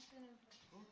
Students. This one.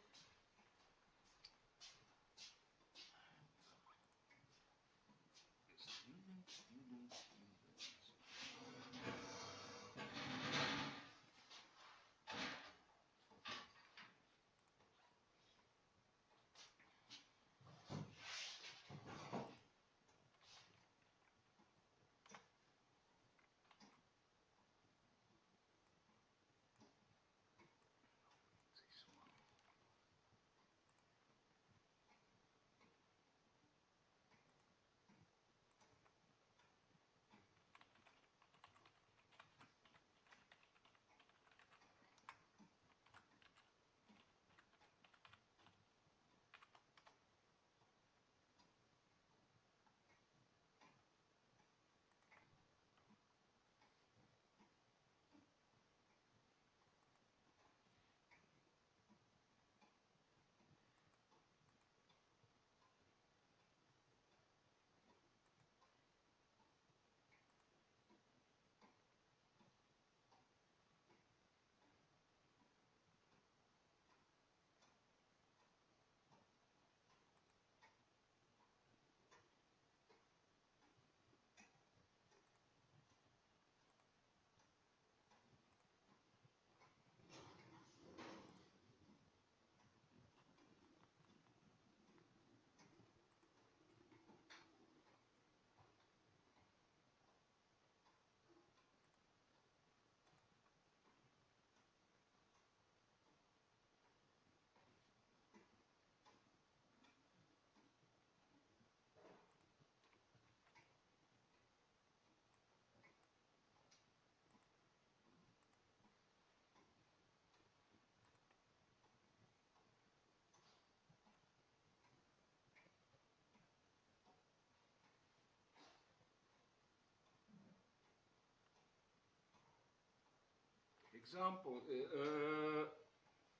Example,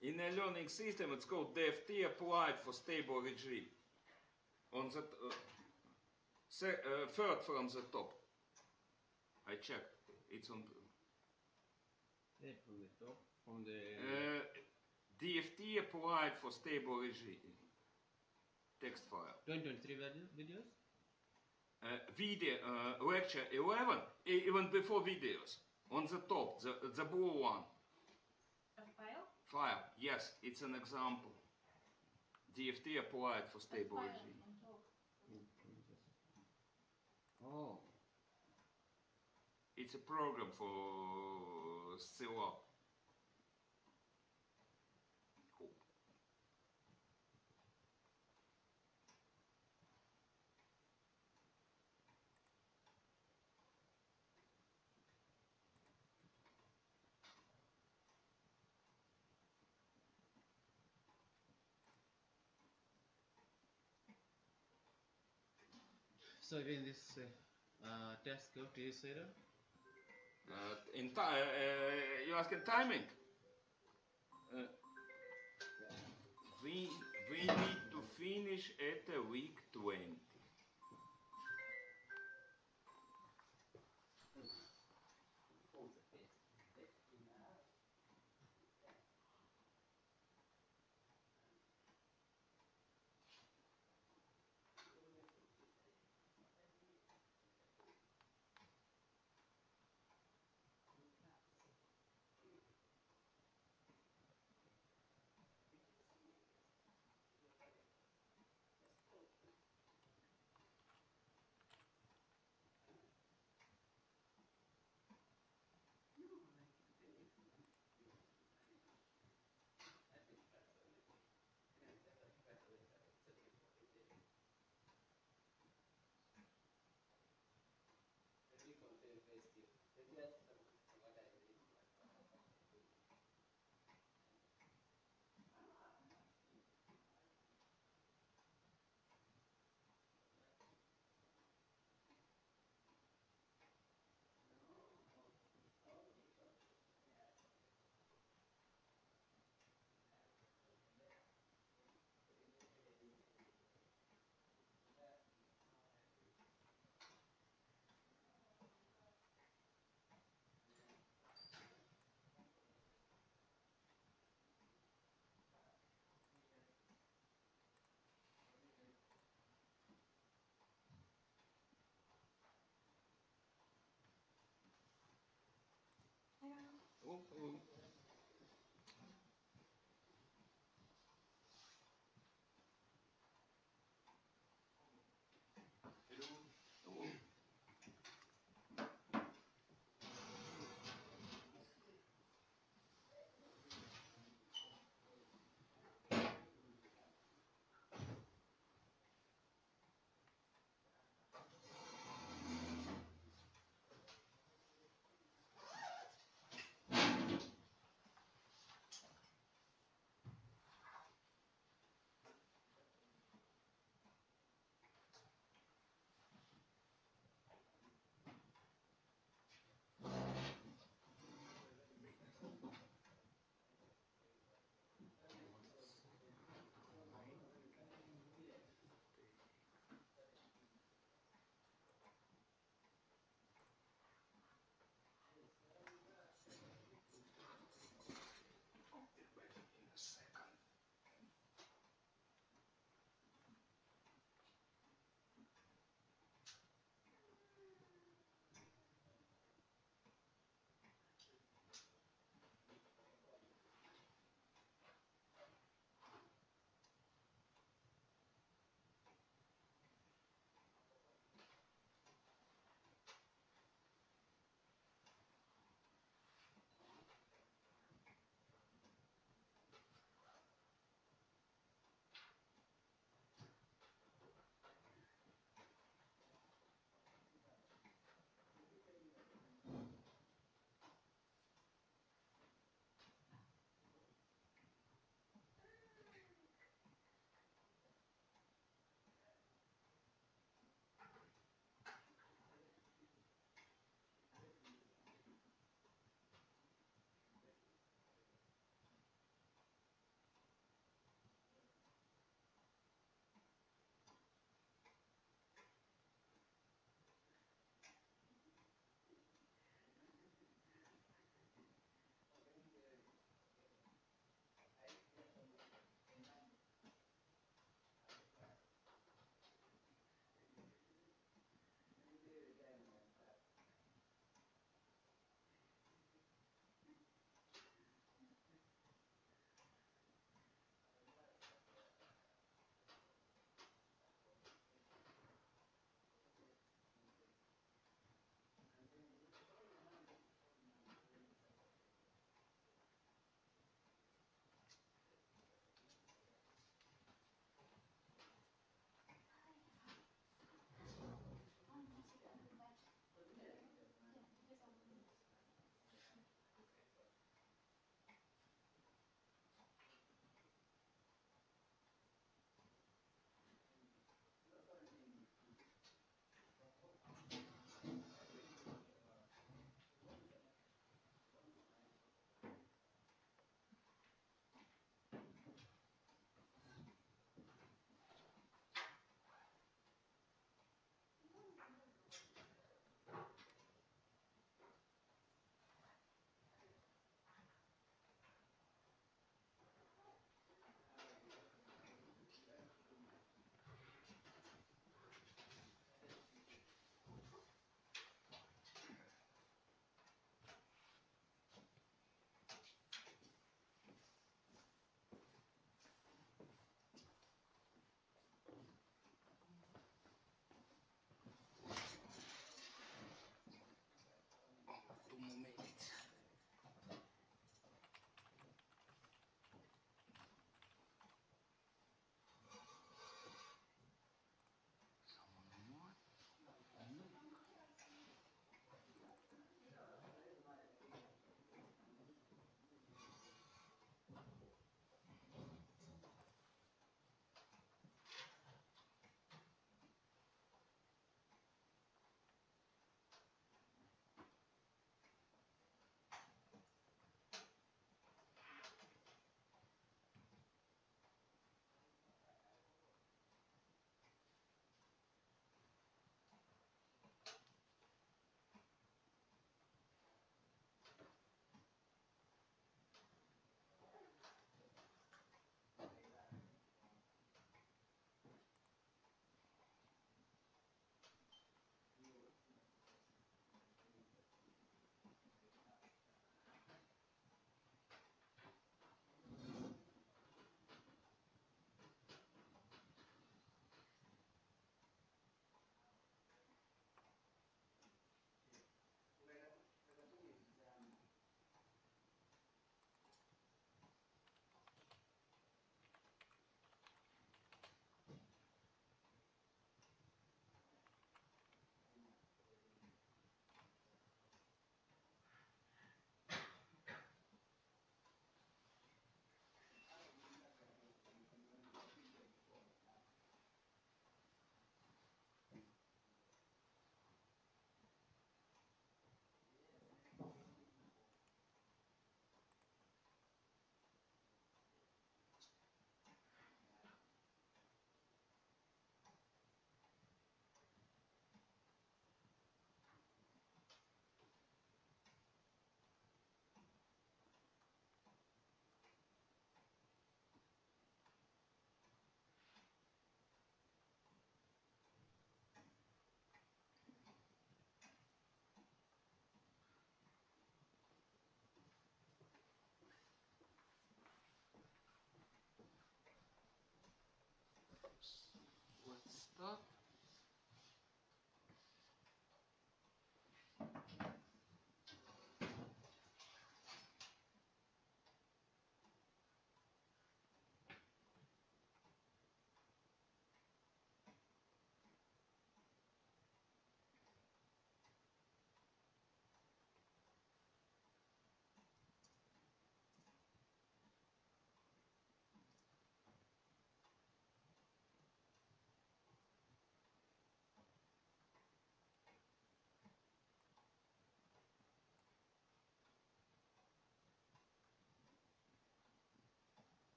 in a learning system it's called DFT applied for stable regime. On the third from the top. I checked. It's on. Third from the top. From the. DFT applied for stable regime. Text file. 2023 videos? Video lecture 11, even before videos. On the top, the blue one. A file? File, yes, it's an example. DFT applied for stable regime. Oh. It's a program for Scilab. Cool. So again, this test go to use later? In time, you asking timing? We need to finish at week 20.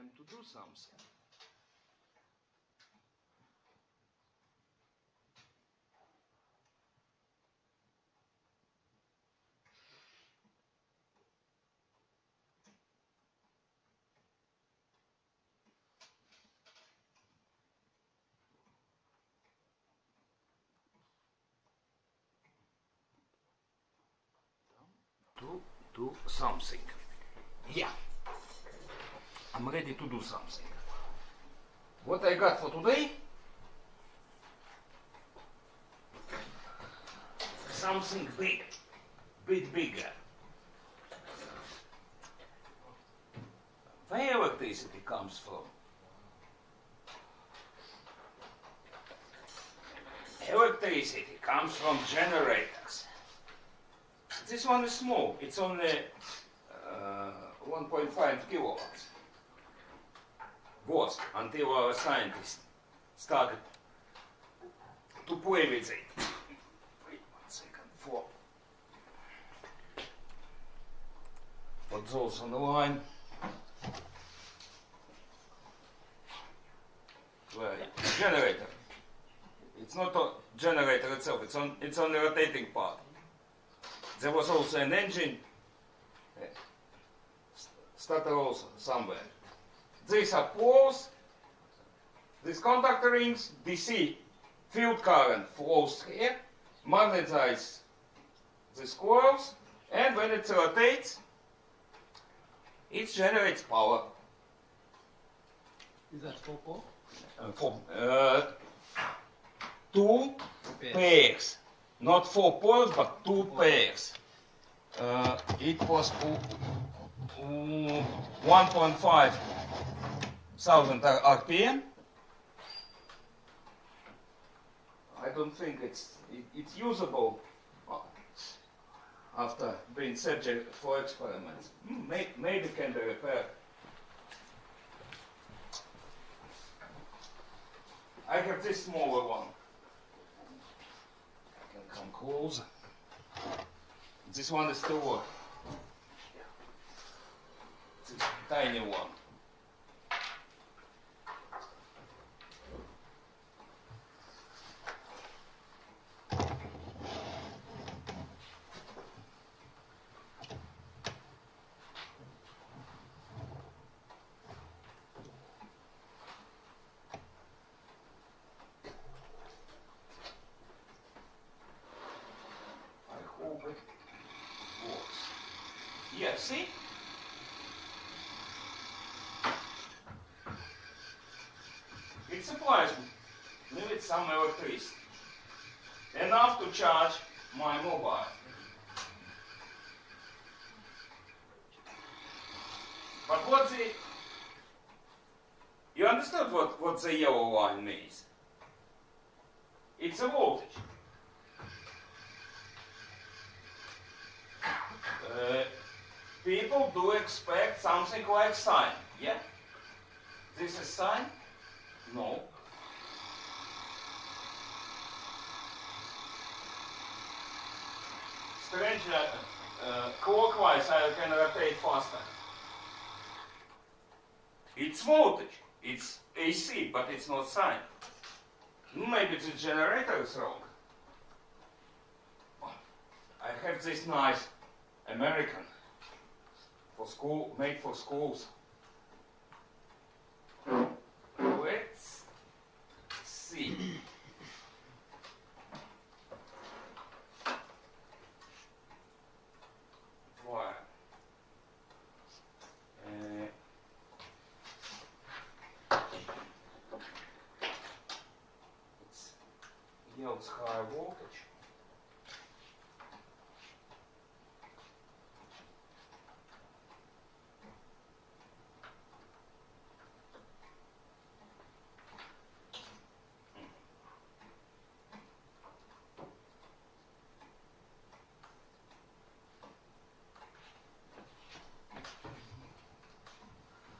time to do something. To do something. Yeah. I'm ready to do something. What I got for today? Something big, bit bigger. Where electricity comes from? Electricity comes from generators. This one is small. It's only 1.5 kilowatts. Was until our scientists started to play with it. Wait 1 second for those on the line. Well, generator. It's not a generator itself. It's on the rotating part. There was also an engine. Starter also somewhere. These are poles. These contact rings. DC field current flows here, magnetizes these coils, and when it rotates, it generates power. Is that 4 pole? Two pairs. Not 4 poles, but 2 pairs. It was 1.5 thousand RPM. I don't think it's usable after being subject for experiments. Maybe can be repaired. I have this smaller one. I can come closer. This one is still working. This tiny one. Yeah, see? It supplies me with some electricity. Enough to charge my mobile. But you understood what the yellow line means? It's a voltage. People do expect something like sine, yeah? This is sine? No. Strangely, clockwise I can rotate faster. It's voltage, it's AC, but it's not sine. Maybe the generator is wrong. I have this nice American for school, made for schools. Let's see. Voilà. It yields high voltage.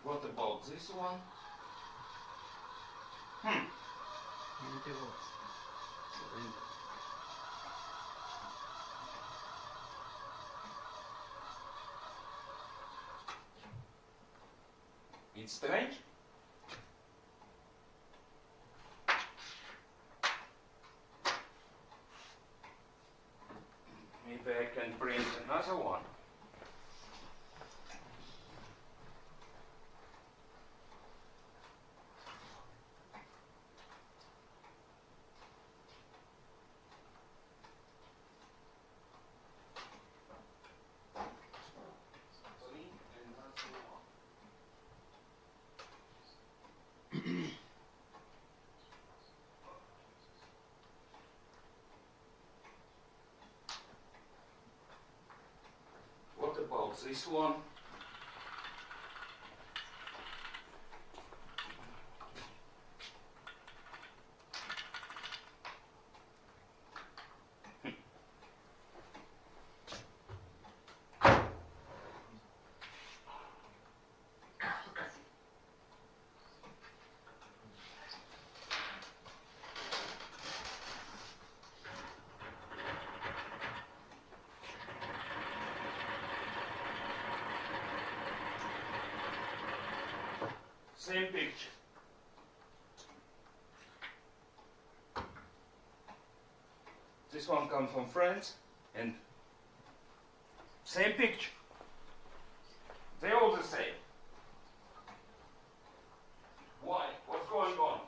What about this one? 20 volts. It's strange. Maybe I can print another one. What about this one? Same picture. This one comes from France, and same picture. They're all the same. Why? What's going on?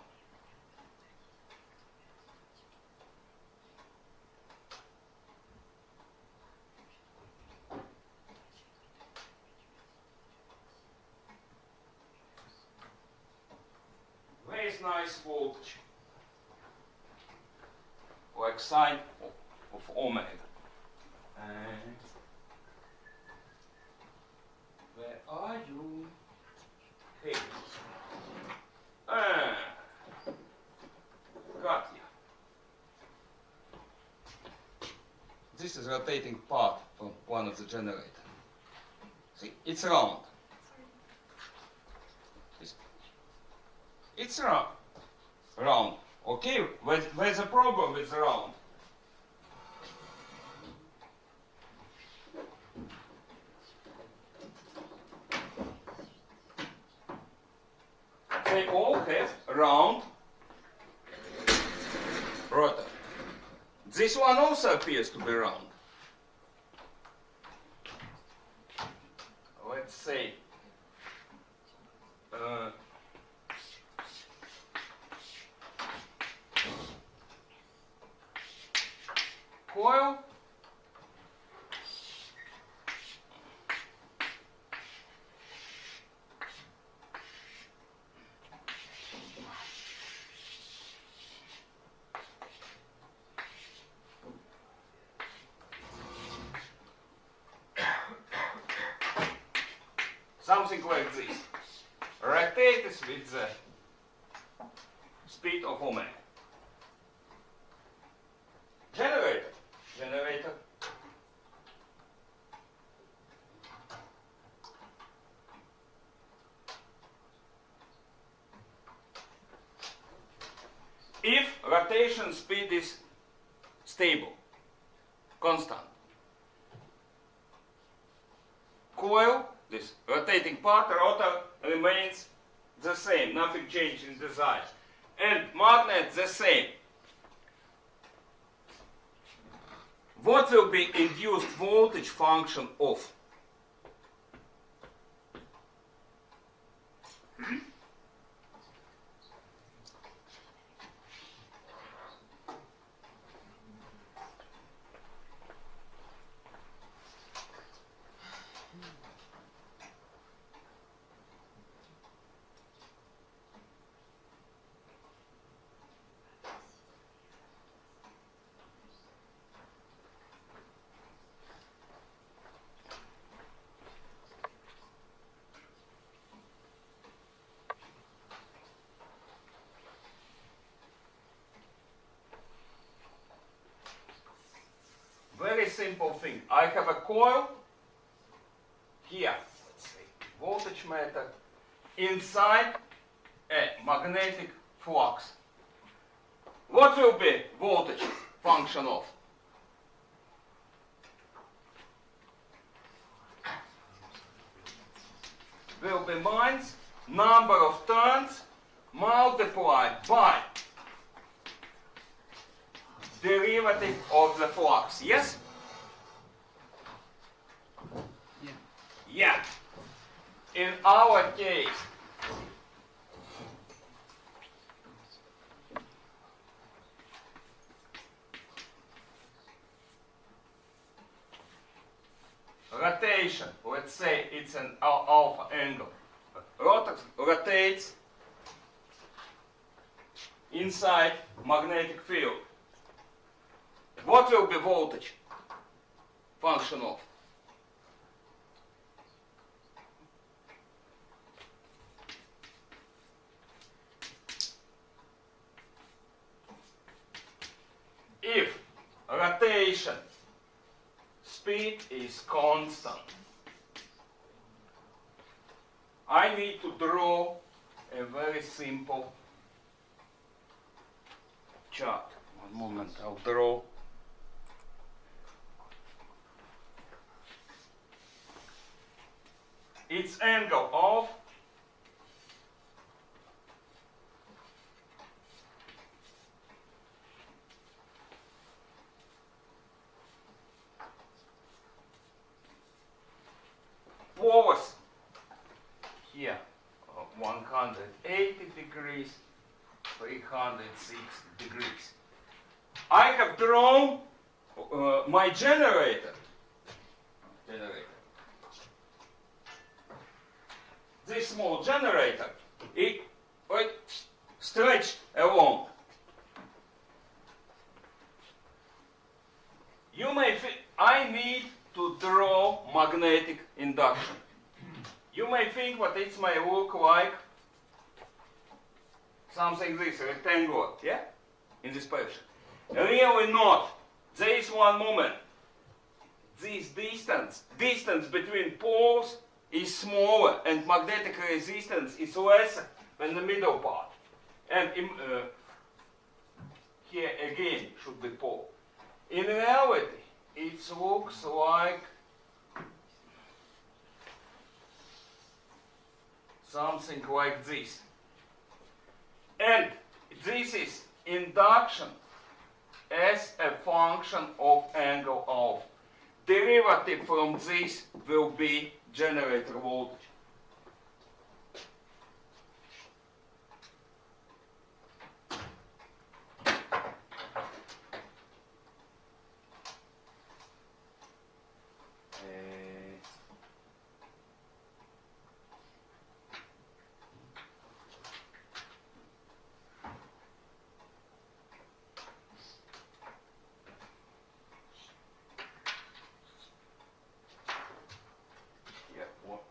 Very nice voltage, like sine of omega. And where are you? Hey. Got you. This is rotating part from one of the generators. See, it's round. It's round. Okay, where's the problem with the round? They all have round rotor. This one also appears to be round. Let's say coil, something like this, rotates with the speed of omega. Generator. If rotation speed is stable, constant, coil, this rotating part, rotor remains the same, nothing changes in design. And magnet the same. What will be induced voltage function of? Very simple thing. I have a coil here, let's say, voltage meter, inside a magnetic flux. What will be voltage function of? Will be minus number of turns multiplied by derivative of the flux. Yes? Yeah. Yeah. In our case, rotation, let's say it's an alpha angle, rotates inside magnetic field. What will be voltage? Function of. If rotation speed is constant, I need to draw a very simple chart. One moment, I'll draw. Its angle of force here 180 degrees, 360 degrees. I have drawn my generator. This small generator, it stretched along. You may think I need to draw magnetic induction. You may think that it may look like something this, rectangular, yeah? In this position. Really not. There is one moment. This distance between poles is smaller and magnetic resistance is lesser than the middle part. And here again should be pole. In reality, it looks like something like this. And this is induction as a function of angle alpha. Derivative from this will be generator voltage.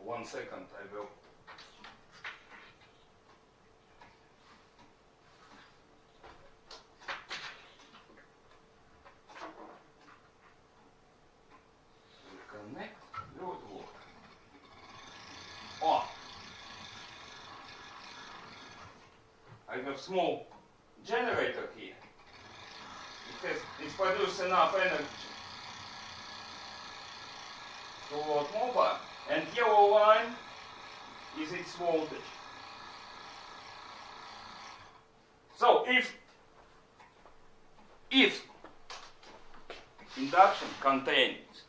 One second, I will. Connect. Good work. Oh, I have small generator here. It's produced enough energy to load mobile. And yellow line is its voltage. So if induction contains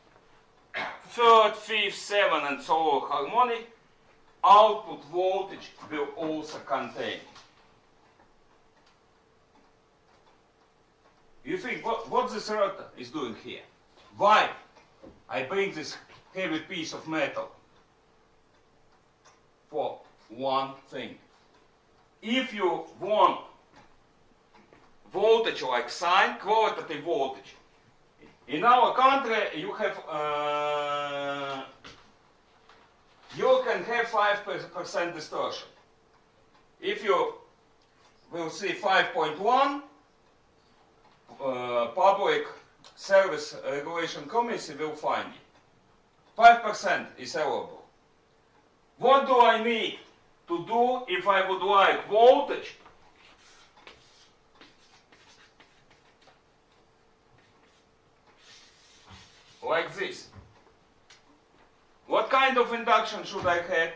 third, fifth, seventh and so on harmonic, output voltage will also contain. You think what this rotor is doing here? Why I bring this heavy piece of metal? For one thing. If you want voltage like sine, qualitative voltage, in our country you have you can have 5% distortion. If you will see 5.1, Public Service Regulation Committee will find it. 5% is allowable. What do I need to do if I would like voltage like this? What kind of induction should I have?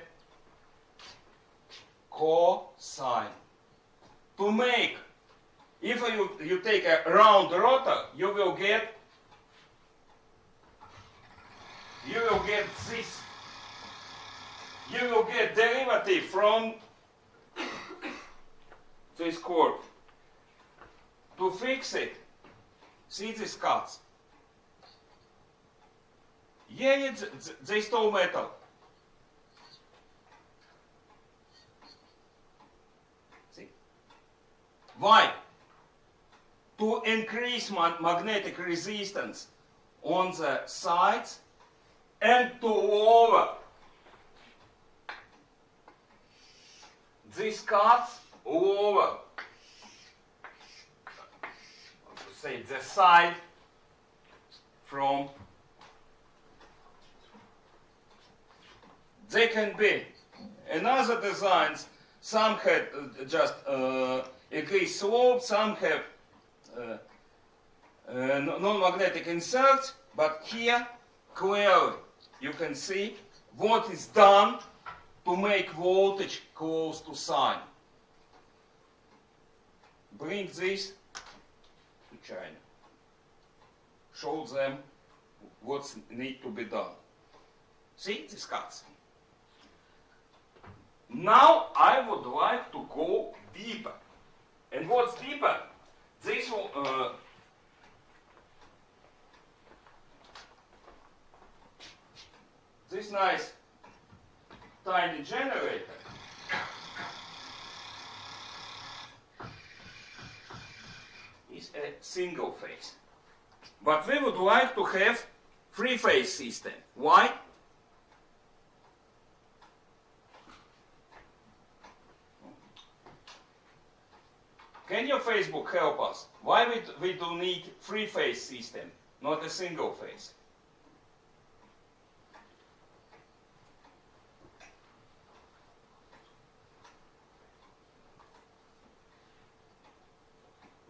cosine. To make, if you take a round rotor, you will get this. You will get derivative from this curve. To fix it, see these cuts. Yeah, they stole metal. See? Why? To increase magnetic resistance on the sides and to lower these cuts, lower, say the side from. They can be another designs. Some had just increased slope, some have non-magnetic inserts, but here clearly you can see what is done to make voltage close to sine. Bring this to China. Show them what needs to be done. See these cuts? Now I would like to go deeper. And what's deeper? This will this nice tiny generator is a single phase. But we would like to have three-phase system. Why? Can your Facebook help us? Why we do need three-phase system, not a single phase?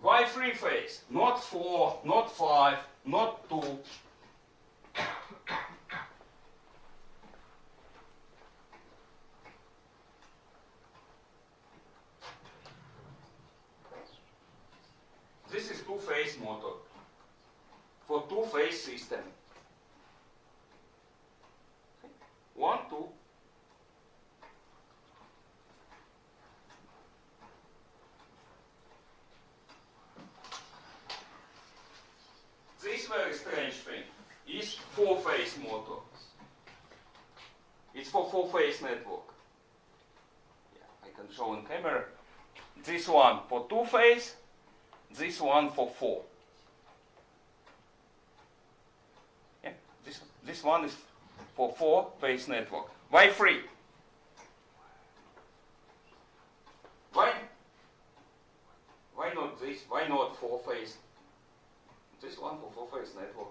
Why three-phase? Not 4, not 5, not 2. This is two-phase motor for two-phase system. 1, 2. This very strange thing is four-phase motor. It's for four-phase network. Yeah, I can show on camera. This one for two-phase. This one for 4. Yeah, this one is for 4-phase network. Why 3? Why not this? Why not 4-phase? This one for 4-phase network.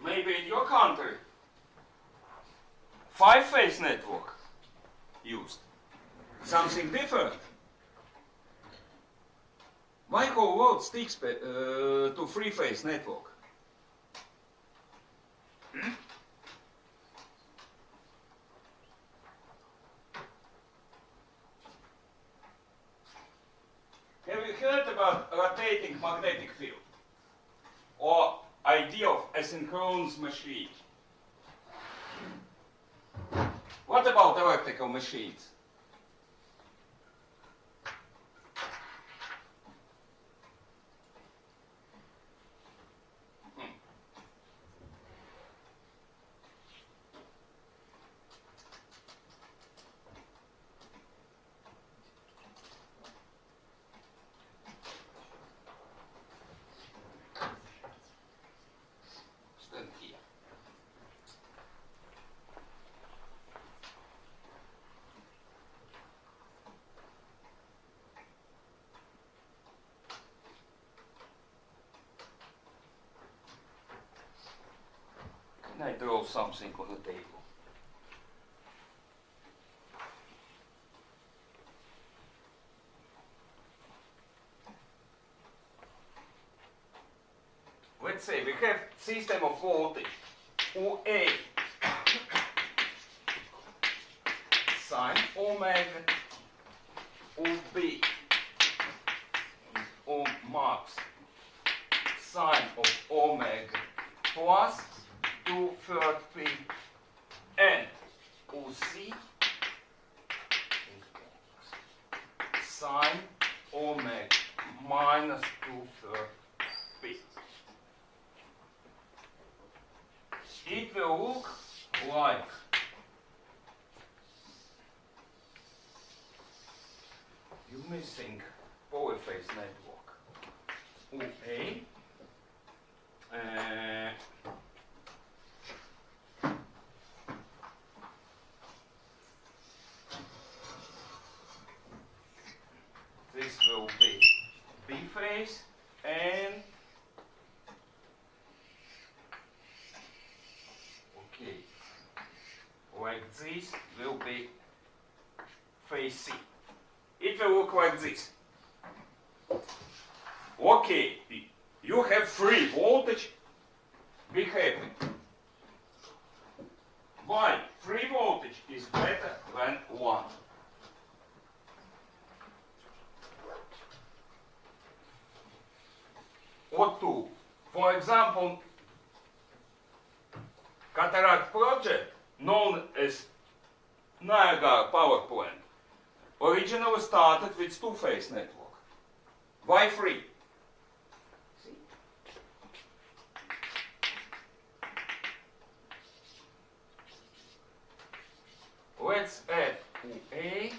Maybe in your country, 5-phase network used. Something different. Why whole world sticks to 3-phase network? Have you heard about rotating magnetic field? Or idea of asynchronous machine? What about electrical machines? Stand here. Can I draw something on the table? say we have system of voltage UA sine omega, UB max sine of omega plus 2/3 p and UC sine omega minus 2/3 p. It will look like you're missing polyphase network. UA this will be B phase and okay, like this will be phase C. It will look like this. Okay, you have free voltage. Be happy. Why? Free voltage is better than 1. Or 2. For example, cataract project known as Niagara power plant originally started with two-phase network. Why free? See? Let's add UA,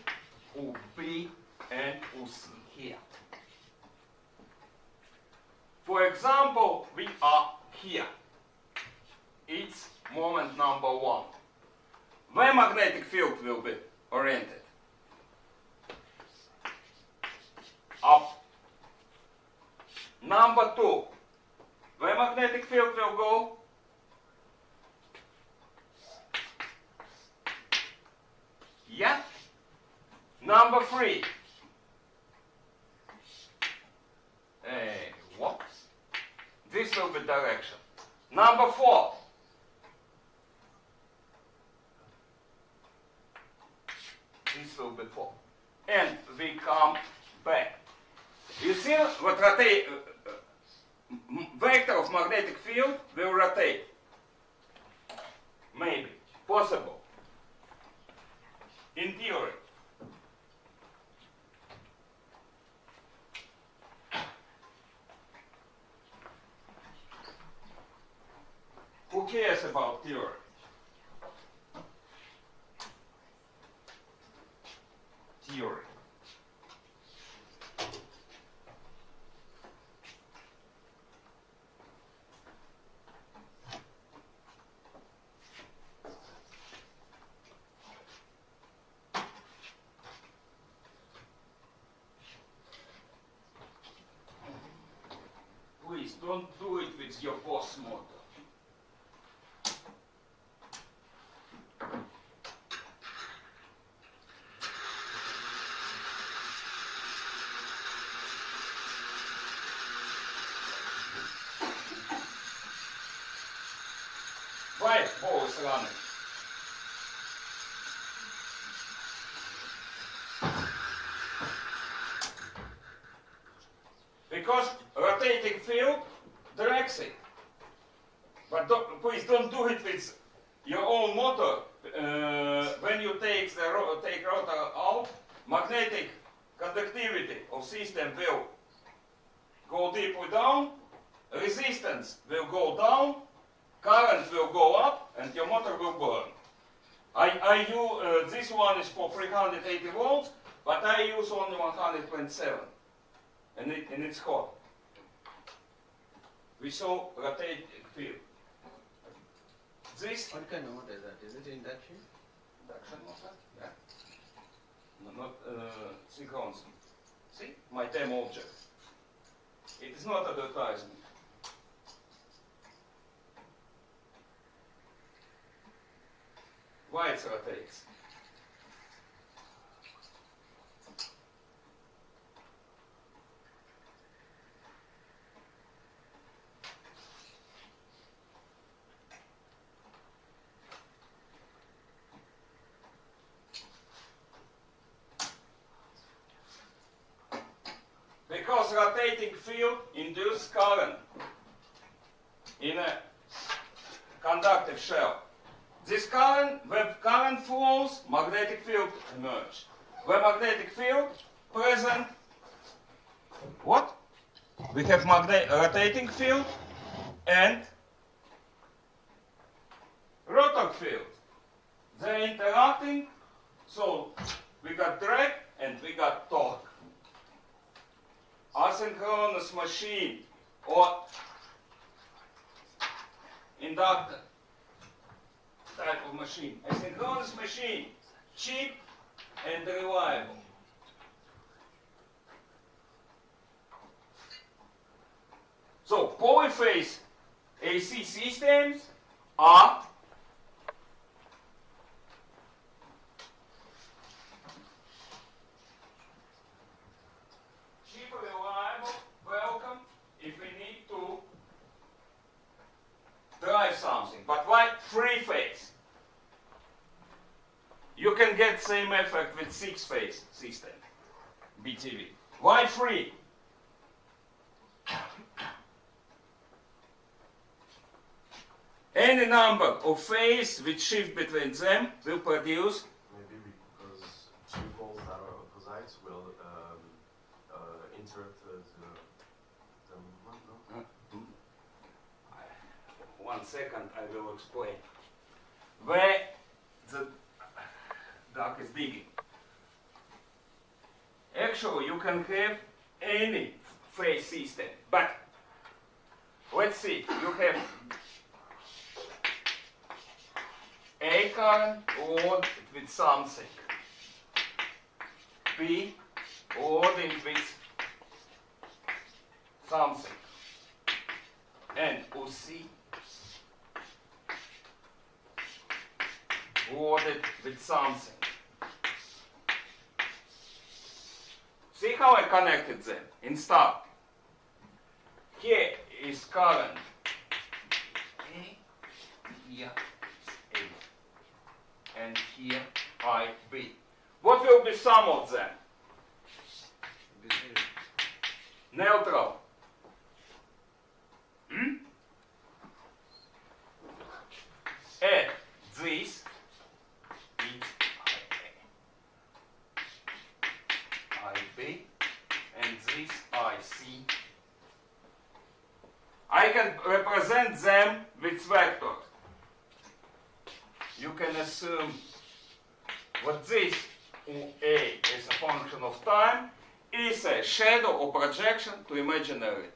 UB, and UC here. For example, we are here. It's moment number 1. Where magnetic field will be oriented? Up. Number 2. Where magnetic field will go? Yeah. Number 3. What? This will be direction. Number 4. This will be 4. And we come back. You see what rotate? Vector of magnetic field will rotate. Maybe. Possible. In theory. Who cares about theory? Theory. Please don't do it with your boss motor. Why ball is running? Because rotating field directs it. But please don't do it with your own motor. When you take rotor out, magnetic conductivity of system will go deeply down, resistance will go down, current will go up, and your motor will burn. This one is for 380 volts, but I use only 127. And it's hot. We saw rotating field. This What kind of motor is that? Is it induction? induction motor, yeah. No, not synchronous. See, my TEM object. It is not advertisement. Why it rotates? because rotating field induces current in a conductive shell. This current, when current flows, magnetic field emerges. When magnetic field present, what? We have rotating field and rotor field. They're interacting, so we got drag and we got torque. Asynchronous machine or inductor type of machine. Asynchronous machine, cheap and reliable. So polyphase AC systems are cheap, reliable, welcome if we need to drive something. But why three-phase? You can get same effect with six-phase system, BTV. Why three? Any number of phases which shift between them will produce. Maybe because two poles that are opposite will interrupt the movement, no? 1 second, I will explain. Where the duck is digging. Actually, you can have any phase system, but let's see, you have A current loaded with something, B loaded with something, and OC loaded with something. See how I connected them in star? Here is current A, here is A, and here IB. What will be sum of them? Neutral. Add this. IB and this IC. I can represent them with vectors. You can assume what this A is a function of time is a shadow or projection to imaginary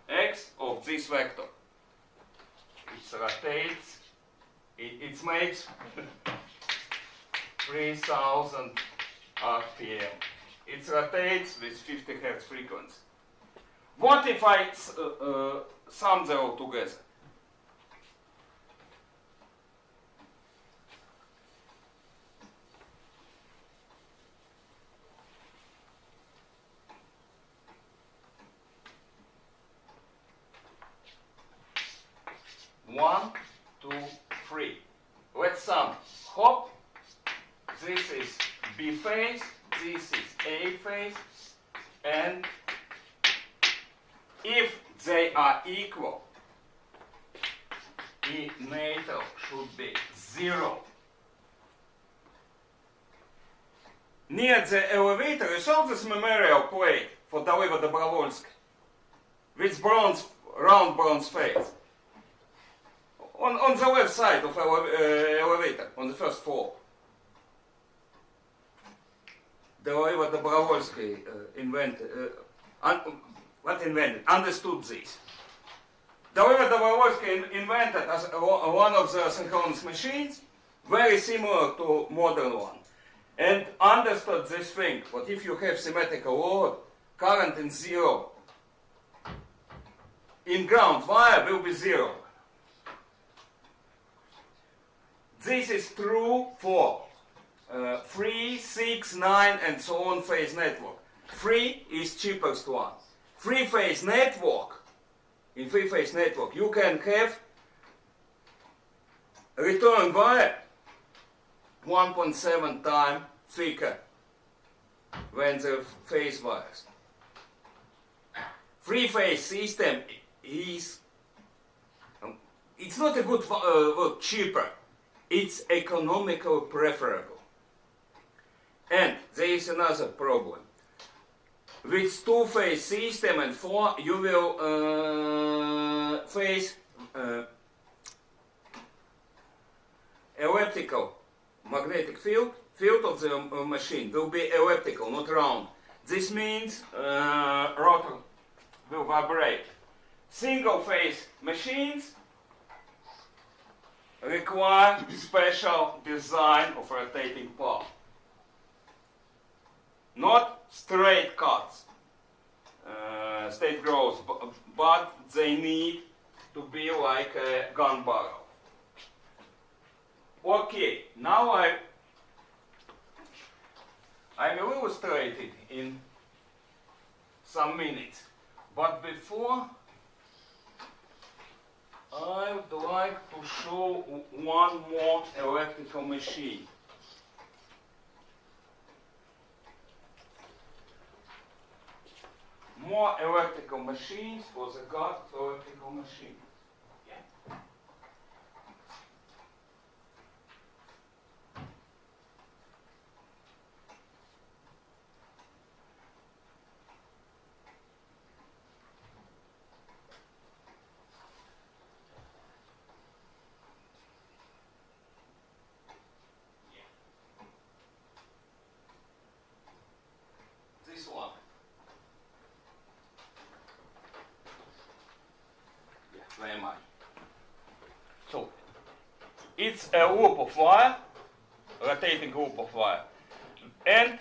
x of this vector. It rotates, it makes 3000 RPM. It rotates with 50 Hz frequency. What if I sum them all together? One, two, three. Let's sum. Hop. This is B phase. This is A phase. And if they are equal, E natal should be 0. Near the elevator, you saw this memorial plate for Daliva Dobrovolsky with bronze, round bronze face. On the left side of elevator, on the first floor. Daliva Dobrovolsky understood this. Daliva Dobrovolsky invented as one of the synchronous machines, very similar to modern one, and understood this thing. But if you have symmetrical load, current in zero, in ground wire will be 0. This is true for 3, 6, 9, and so on phase network. 3 is cheapest one. 3-phase network, in 3-phase network, you can have return wire 1.7 times thicker than the phase wires. Three-phase system is, it's not a good word, cheaper. It's economically preferable. And there is another problem. With two-phase system and four, you will face elliptical magnetic field of the machine will be elliptical, not round. This means rotor will vibrate. Single-phase machines require special design of rotating part. Not straight cuts, straight growth, but they need to be like a gun barrel. Okay, now I will illustrate it in some minutes. But before, I would like to show one more electrical machine. More electrical machines for the God of electrical machine. Yeah. This one. Where am I? So, it's a loop of wire, rotating loop of wire, and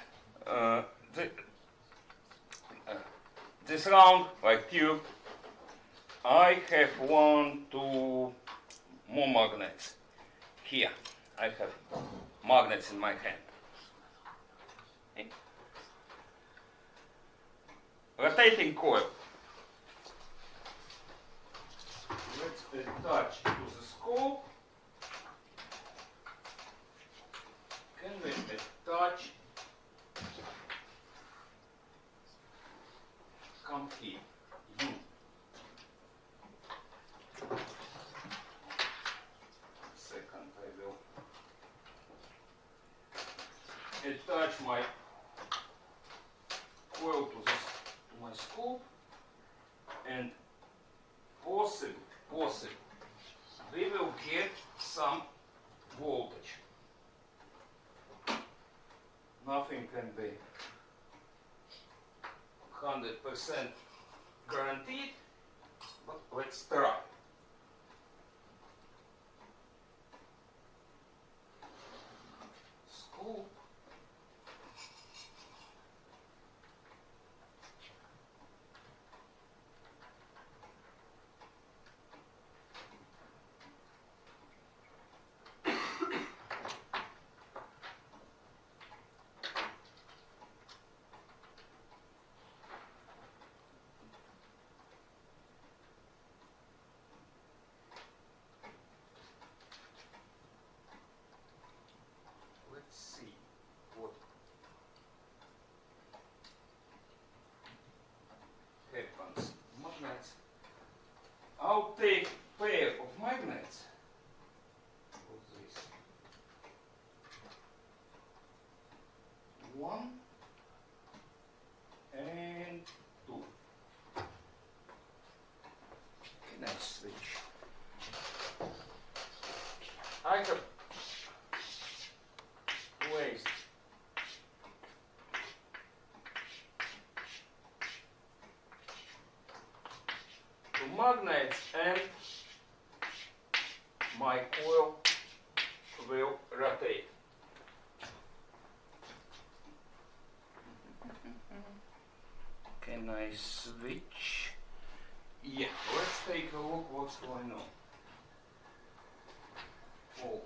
this round, like tube, I have 1, 2 more magnets. Here, I have magnets in my hand. Okay. Rotating coil. Let's attach to the scope. Can we attach? Come here. You. Second, I will attach my coil to my scope, and possibly we will get some voltage. Nothing can be 100% guaranteed, but let's try. Scoop. I'll take pair of magnets. What's this? 1 and 2. Can I switch? I have placed magnets, and my coil will rotate. Can I switch? Yeah, let's take a look what's going on. Oh.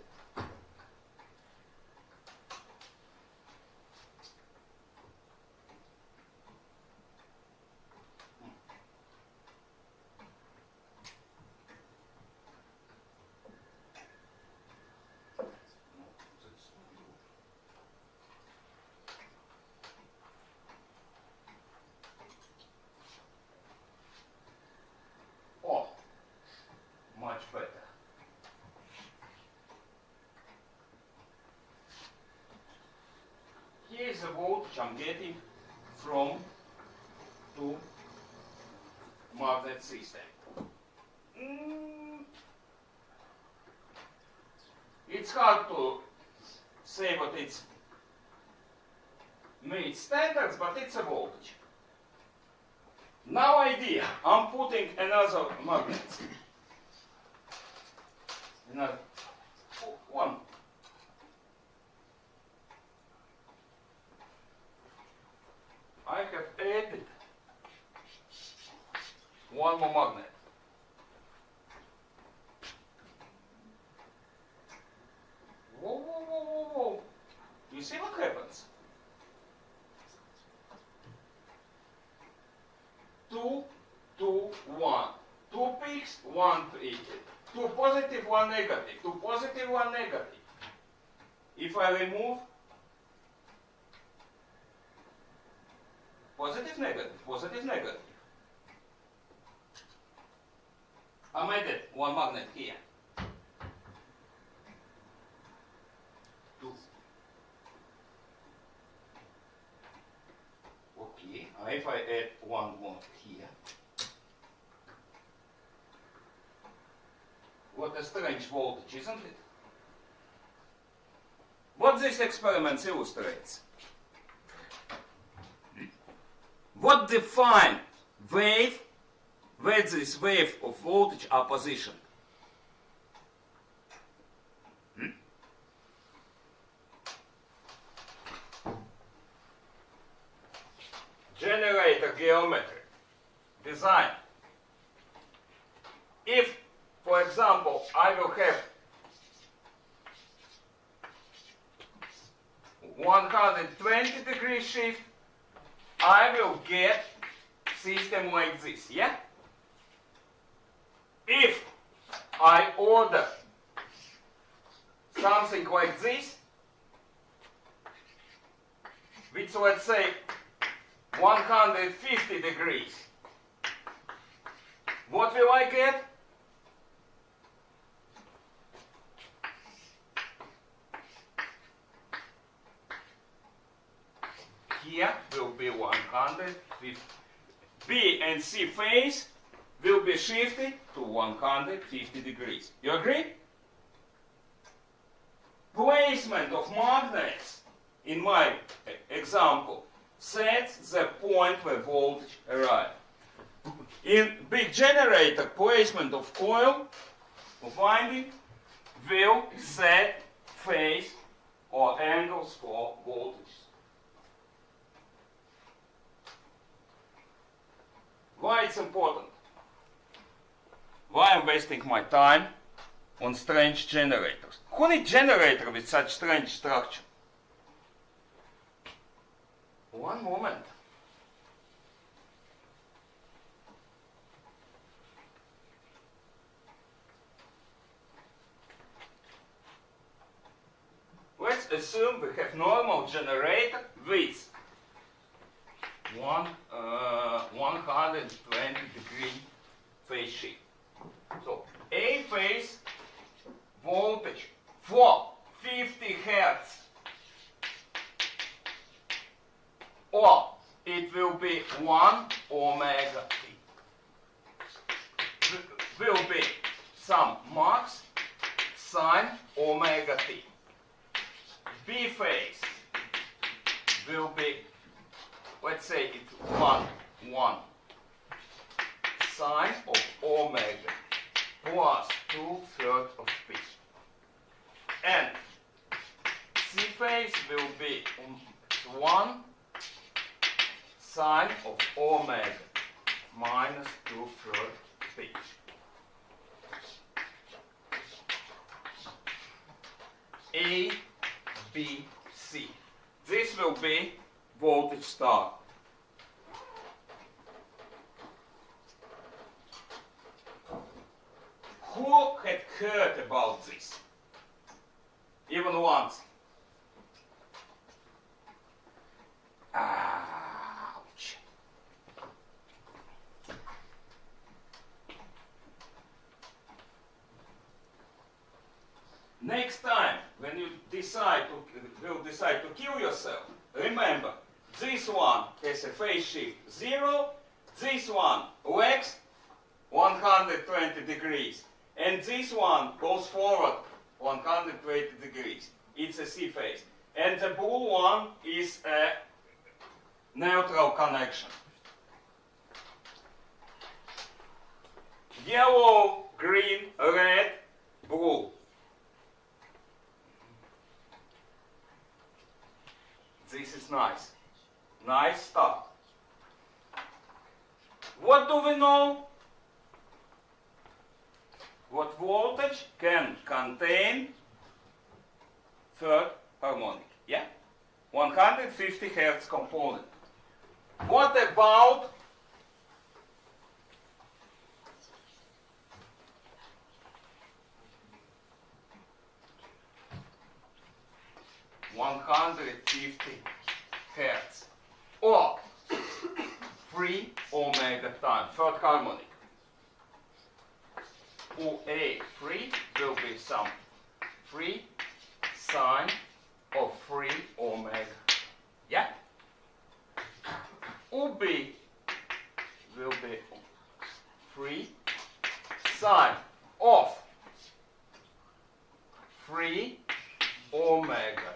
here is the voltage I'm getting from two magnet system. It's hard to say what it's made standards, but it's a voltage. Now idea, I'm putting another magnet. Another one. I have added one more magnet. Whoa, whoa, whoa, whoa, whoa. You see what happens? Two, two, one. Two peaks, one peak. Two positive, one negative. Two positive, one negative. If I remove positive, negative. I made it one magnet here. Two. Okay, if I add one more here. What a strange voltage, isn't it? What this experiment illustrates? What define wave where this wave of voltage are positioned? Generator geometry, design. If, for example, I will have 120-degree shift, I will get system like this, yeah? If I order something like this, which let's say 150 degrees, what will I get? Here will be 150. B and C phase will be shifted to 150 degrees. You agree? Placement of magnets, in my example, sets the point where voltage arrives. In big generator, placement of coil, of winding, will set phase or angles for voltage. Why it's important? Why I'm wasting my time on strange generators? Who needs generator with such strange structure? One moment. Let's assume we have normal generator with 120-degree phase shift. So A phase voltage for 50 Hertz, or it will be 1 omega t. Will be some max sine omega t. B phase will be, let's say it's 1 sine of omega plus 2/3 of p. And C phase will be 1 sine of omega minus 2/3 p. A, B, C. This will be voltage star. Who had heard about this? Even once. Ouch. Next time, when you will decide to kill yourself, Remember, this one has a phase shift 0, this one lags 120 degrees, and this one goes forward 120 degrees. It's a C phase. And the blue one is a neutral connection. Yellow, green, red, blue. This is nice. Nice stuff. What do we know? What voltage can contain third harmonic? Yeah? 150 Hertz component. What about (150 Hertz) or 3 omega time, third harmonic? OA3 will be some 3 sine of 3 omega. Yeah? UB will be 3 sine of 3 omega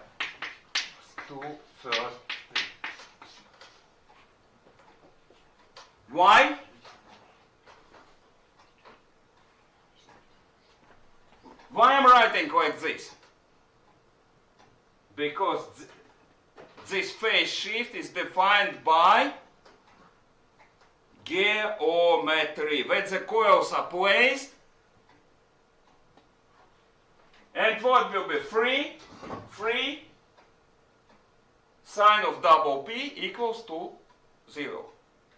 to third. Why? Why I'm writing like this? Because this phase shift is defined by geometry. When the coils are placed, and what will be 3 sine of double P equals to 0.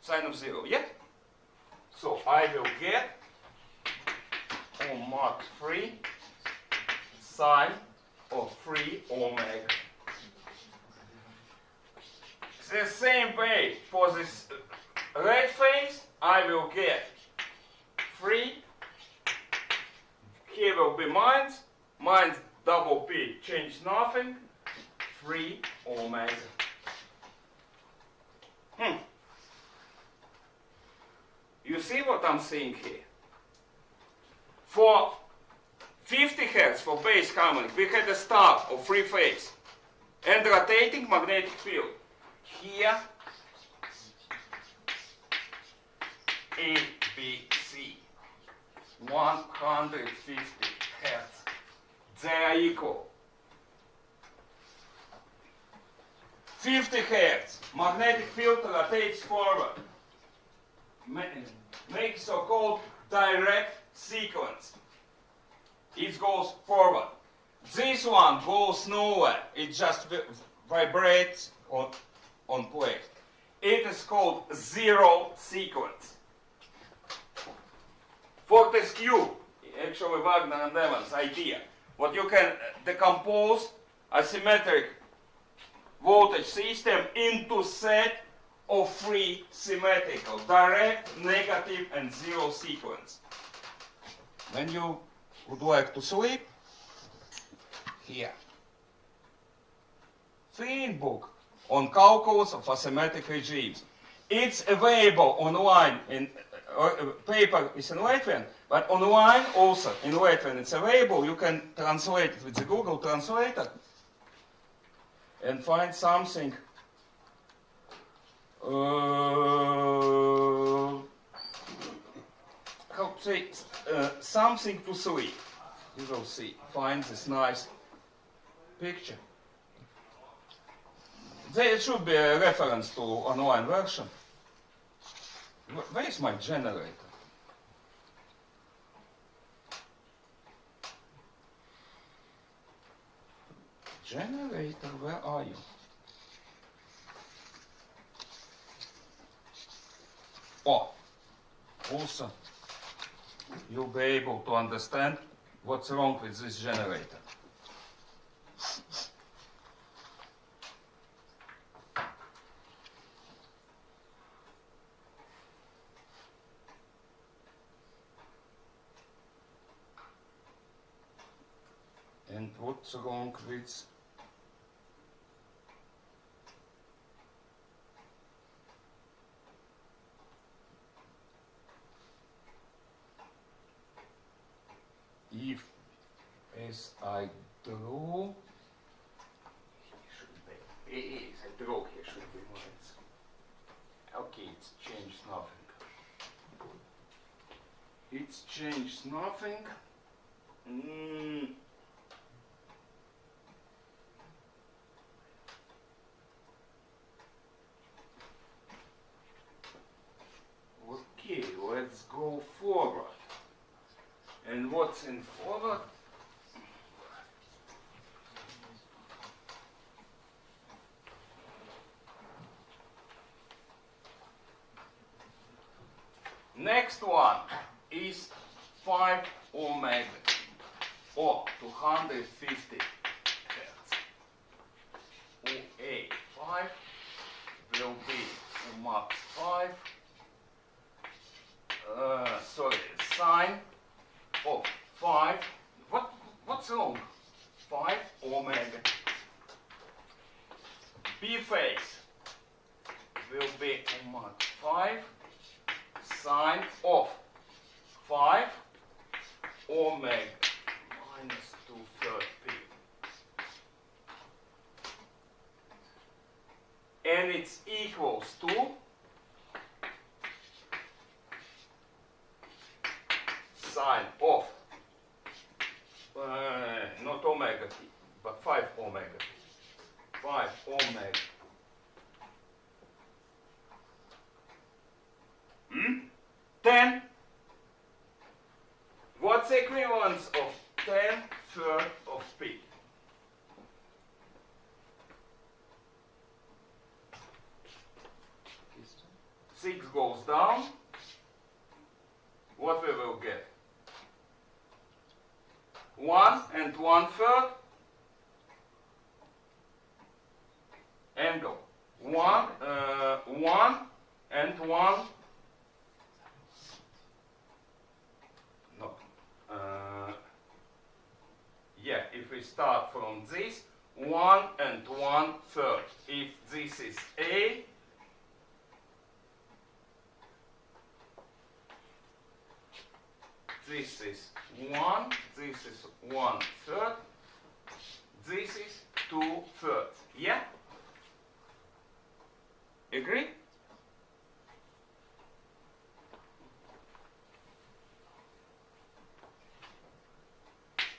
Sine of 0, yeah? So I will get mod 3 sine of 3 omega. The same way for this red phase, I will get 3. Here will be minus double P, change nothing, 3 omega. You see what I'm saying here? For 50 Hertz for base harmonic, we had a start of 3 phase and rotating magnetic field. Here, A, B, C, 150 Hertz. They are equal. 50 Hertz, magnetic field rotates forward. Make so-called direct sequence. It goes forward. This one goes nowhere. It just vibrates on plate. It is called zero sequence. Fortescue, actually Wagner and Evans' idea, what you can decompose a symmetric voltage system into set of 3 symmetrical, direct, negative, and zero sequence. When you would like to sleep, here. Thin book on calculus of asymmetric regimes. It's available online in paper is in Latvian, but online also in Latvian it's available. You can translate it with the Google Translator and find something how to say, something to sleep. You will see. Find this nice picture. There should be a reference to online version. Where is my generator? Generator, where are you? Oh, also, you'll be able to understand what's wrong with this generator. And what's wrong with change nothing. Okay, let's go forward. And what's in forward? Next one is 5 omega or 250 hertz. OA5 will be max 5. Sorry, sine of 5. What's wrong? 5 omega. B phase will be max 5 sine of 5 omega minus 2/3 p. And it's equals to sine of not omega t, but 5 omega t. 5 omega. 10. What's the equivalence of 10/3 of p? Six goes down. What we will get? 1 and 1/3 angle. 1 and 1. No. Yeah, if we start from this, 1 and 1/3. If this is A, this is 1, this is 1/3, this is 2/3. Yeah? Agree?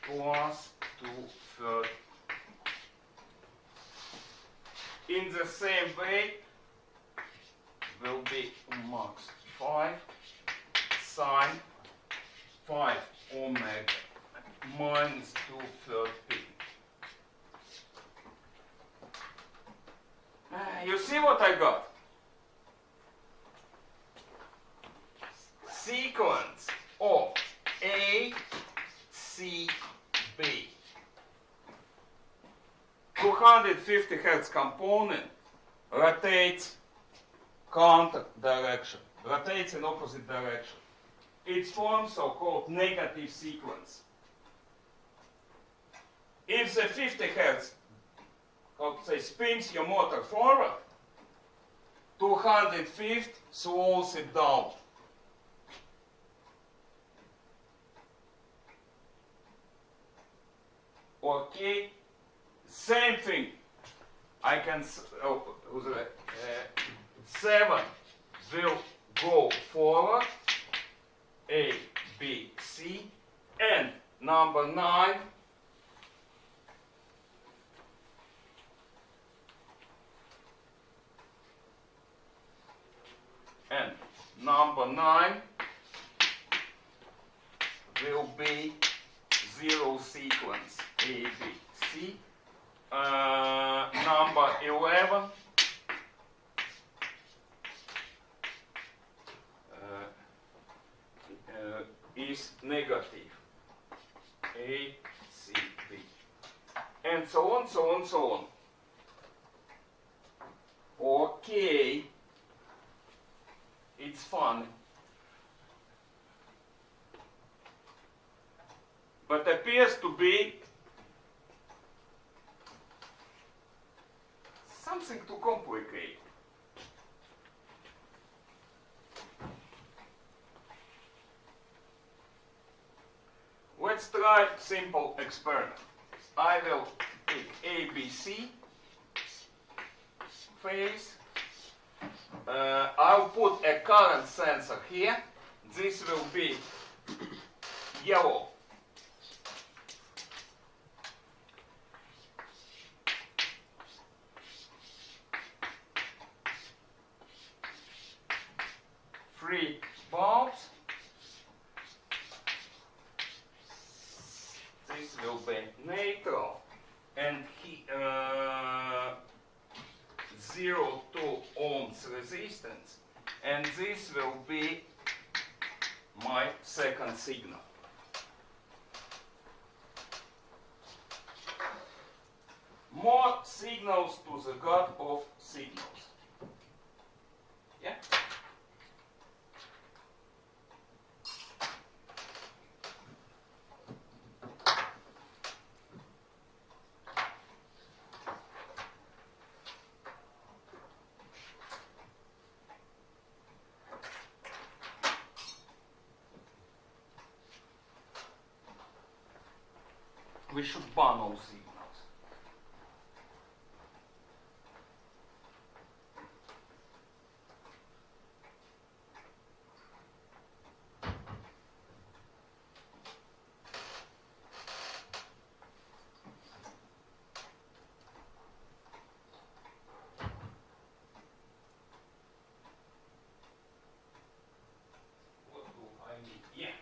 Plus 2/3. In the same way, will be max 5 sine 5 omega minus 2/3 p. You see what I got? Sequence of A, C, B. 250 hertz component rotates counter direction, rotates in opposite direction. It forms so-called negative sequence. If the 50 hertz, spins your motor forward, 250 slows it down. Okay, same thing. I can, 7 will go forward, A, B, C, and number 9 will be 0 sequence A, B, C. Number 11 is negative A, C, B, and so on, so on, so on. Okay, it's fun, but appears to be something to complicate. Let's try simple experiment. I will pick ABC phase. I'll put a current sensor here. This will be yellow. Three bulbs. This will be neutral, and 0.2 ohms resistance, and this will be my second signal. More signals to the god of signals. Yeah? We should ban all signals. What do I need? Yeah.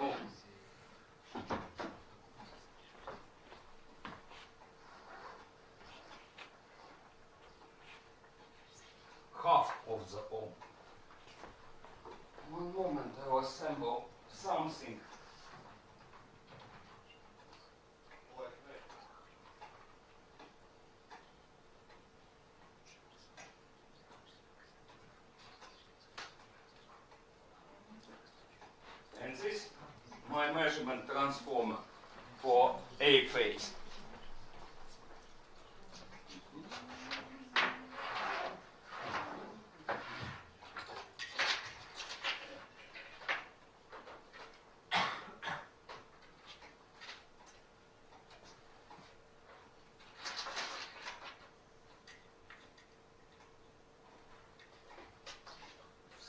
Oh. Half of the ohm. One moment, I will assemble something. Like that. And this my measurement transformer for A phase.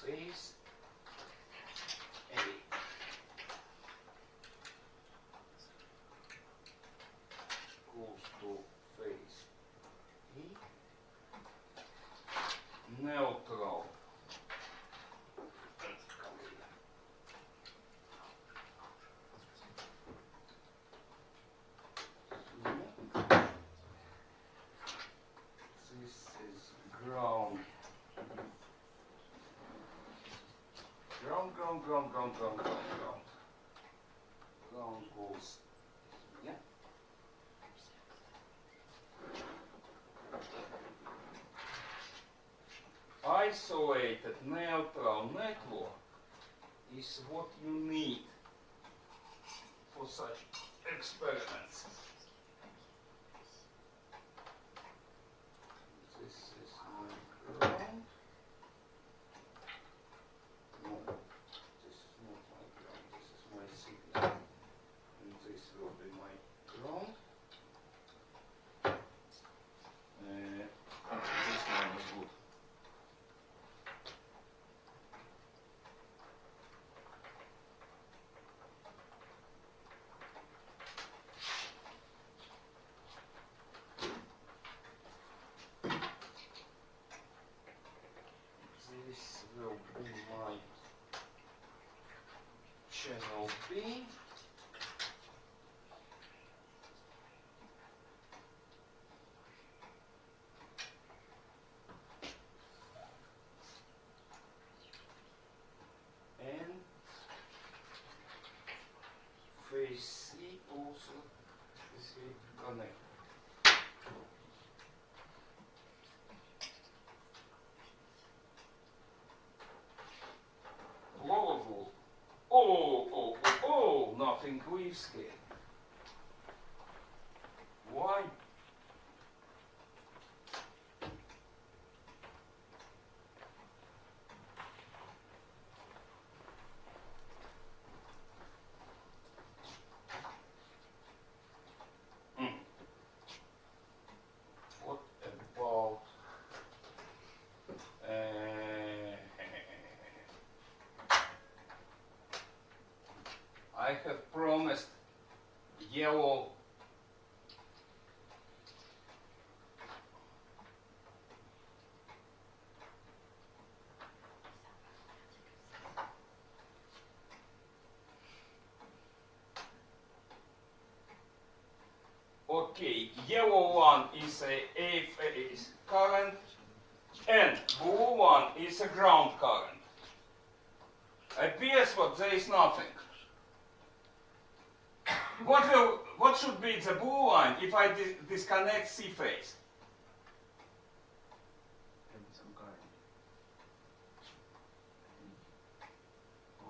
Phase A. Goes to phase E. Neutral. This is ground. Ground. Ground goes here. Isolated neutral network is what you need for such experiments. This is my ground. No, this is not my ground, this is my signal. And this will be my ground. This one is good. This will be my channel B. And phase C also is connected. Lower. Oh, nothing risky. Why? I have promised yellow okay, yellow one is a phase current and blue one is a ground current. Appears what there is nothing. What should be the blue line if I disconnect C phase? Maybe some current.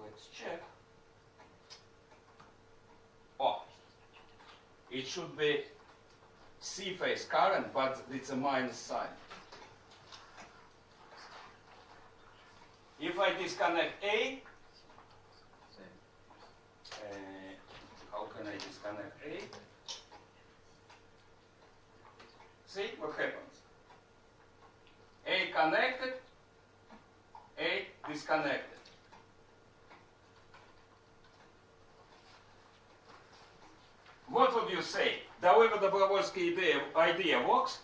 Let's check. Oh, it should be C phase current, but it's a minus sign. If I disconnect A, Same. how can I disconnect A? See what happens? A connected, A disconnected. What would you say? Давыдо-Добровольский idea works?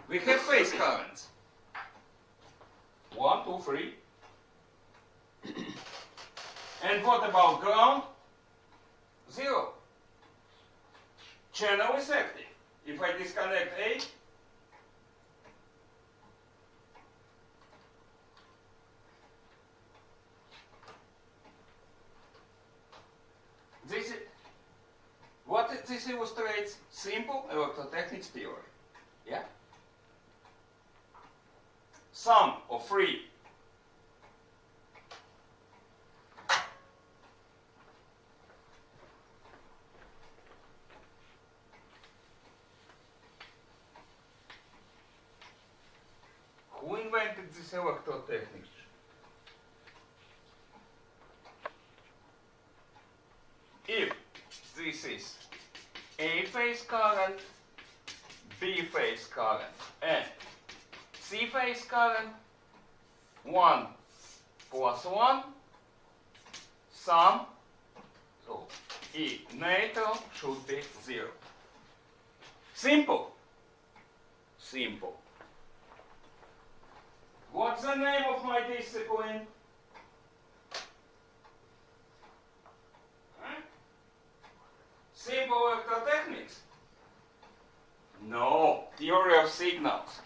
We have phase currents. 1, 2, 3. And what about ground? 0. Channel is active. If I disconnect A, this illustrates simple electrotechnics theory. Yeah? Sum of 3 Who invented this electrotechnics? If this is A phase current, B phase current, and C phase current, 1 plus 1, sum, so E neutral should be 0. Simple. Simple. What's the name of my discipline? Huh? Simple electrotechnics? No, theory of signals.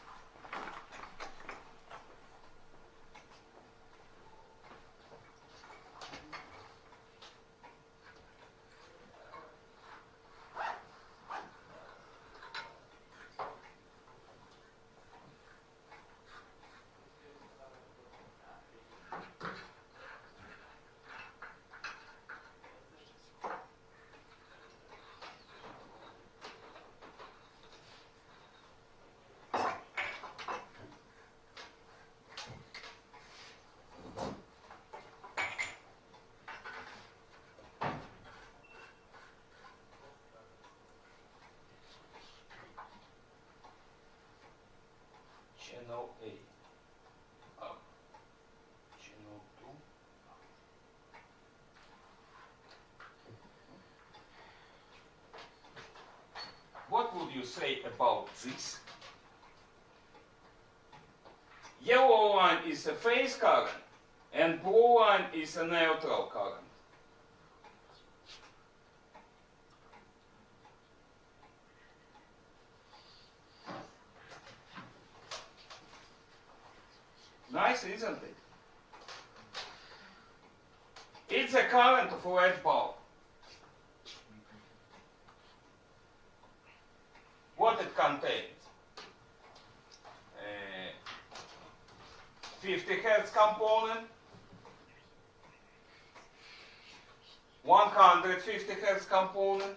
Channel A, up, channel 2, what would you say about this? Yellow line is a phase current and blue line is a neutral current. Nice, isn't it? It's a current of lead bulb. What it contains? 50 Hertz component, 150 Hertz component,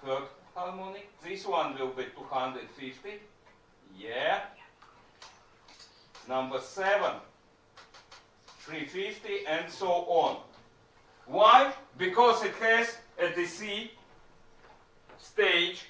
third harmonic. This one will be 250. Yeah. Number 7, 350, and so on. Why? Because it has a DC stage.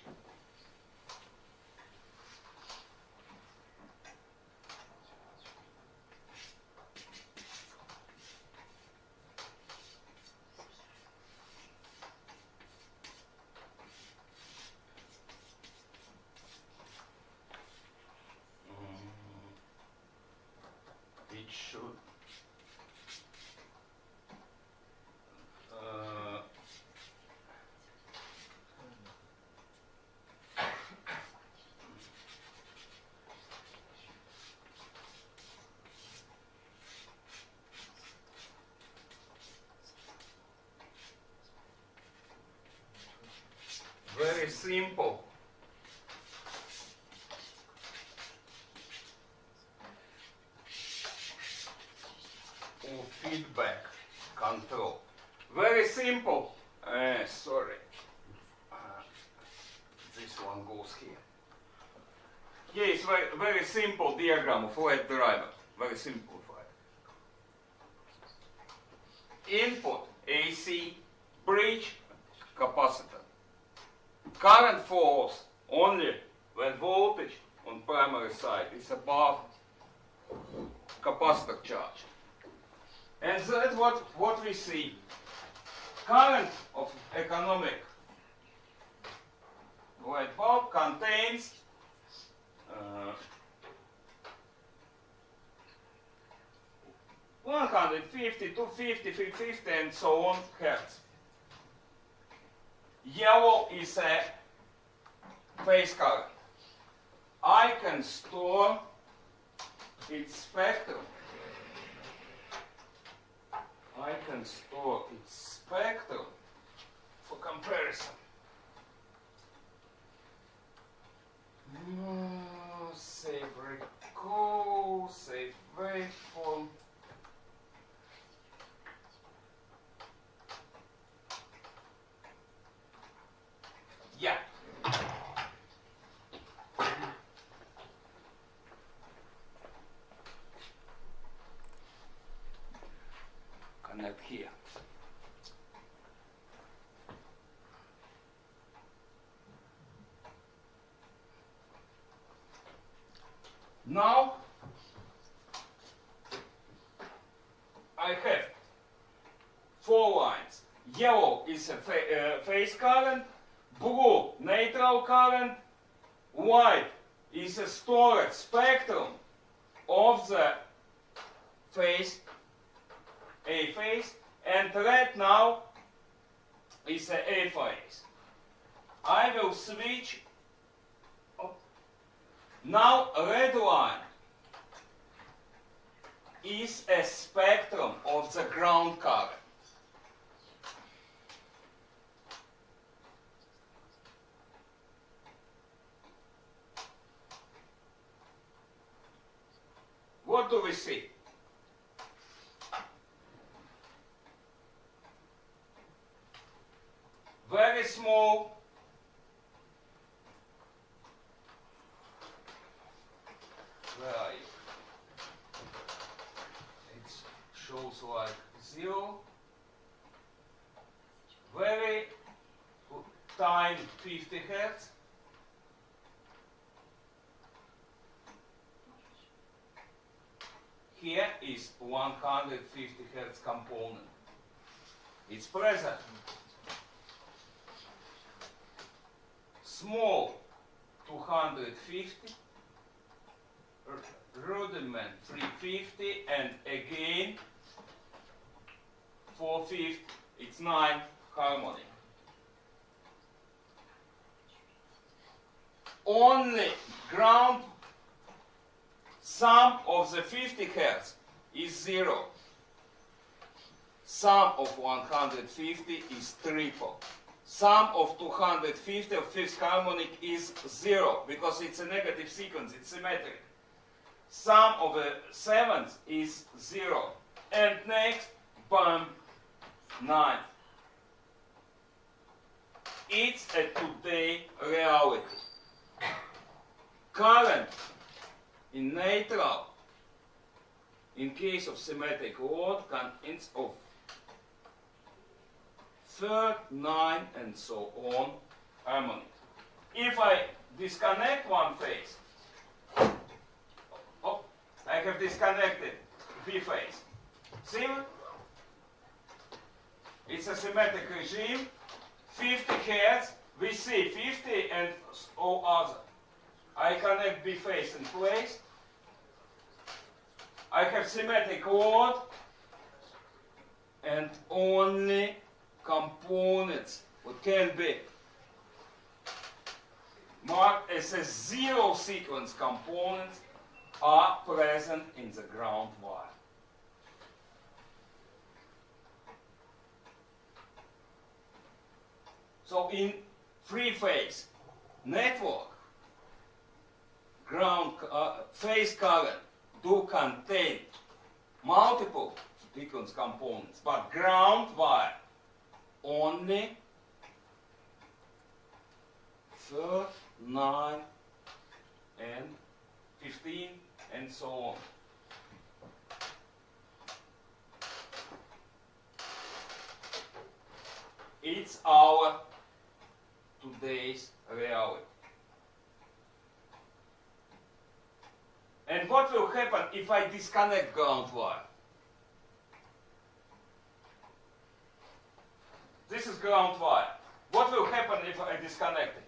simple feedback control. Very simple. Sorry. This one goes here. Here is very simple diagram of LED driver. Very simplified. Input AC, bridge, capacitor. Current flows only when voltage on primary side is above capacitor charge. And that's what we see. Current of economic light bulb contains 150, 250, 350 and so on hertz. Yellow is a phase current. I can store its spectrum. I can store its spectrum for comparison. Save recall, save waveform. Yeah. Connect here. Now I have 4 lines. Yellow is a phase current, blue neutral current, white is a stored spectrum of the phase, A phase, and red now is A phase. I will switch. Now red line is a spectrum of the ground current. What do we see? Very small where are you? It shows like 0. Very tiny 50 hertz. Here is 150 hertz component. It's present. Small 250. Rudiment 350 and again 450. It's 9 harmonic. Only ground sum of the 50 hertz is 0. Sum of 150 is triple. Sum of 250 of fifth harmonic is 0 because it's a negative sequence, it's symmetric. Sum of the seventh is 0. And next, bam, 9. It's a today reality. Current in neutral, in case of symmetric load, contains of third, 9, and so on harmonic. If I disconnect one phase, I have disconnected B phase. See? It's a symmetric regime. 50 hertz, we see 50 and all other. I connect B phase in place. I have symmetric load and only components what can be marked as a 0 sequence components are present in the ground wire. So in three-phase network ground phase current do contain multiple sequence components, but ground wire only 3rd, 9, and 15, and so on. It's our today's reality. And what will happen if I disconnect ground wire? This is ground wire. What will happen if I disconnect it?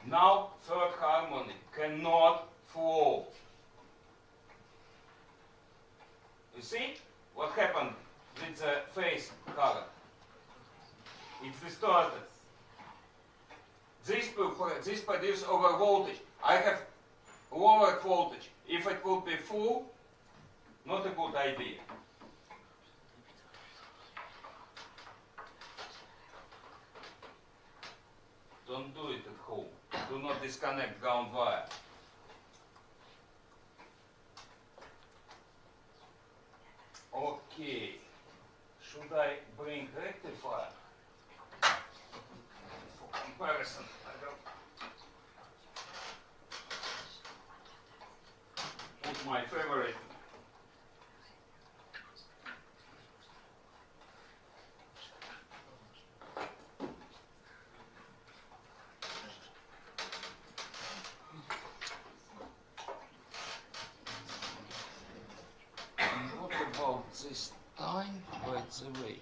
Now, third harmony cannot flow. You see what happened with the phase current? It's distorted. This produces over voltage. I have lower voltage. If it would be full, not a good idea. Don't do it at home. Do not disconnect ground wire. Okay. Should I bring rectifier? For comparison, I will put my favorite. What about this time? By the way.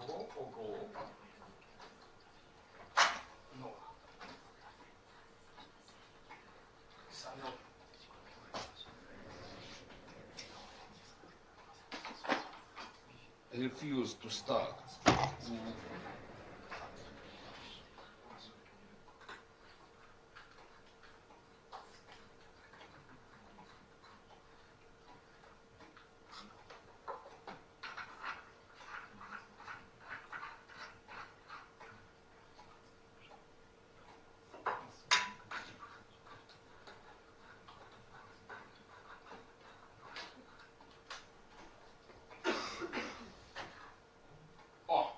Go or go? No. Salut. Refuse to start. Oh.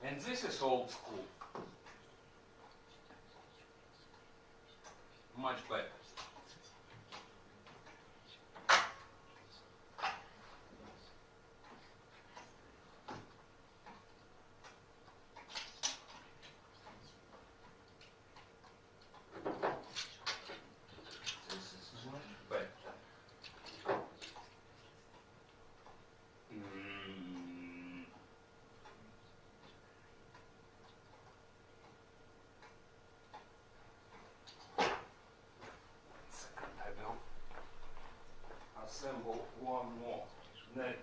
And this is old school. Much better. This is much better. Second, I will assemble one more network.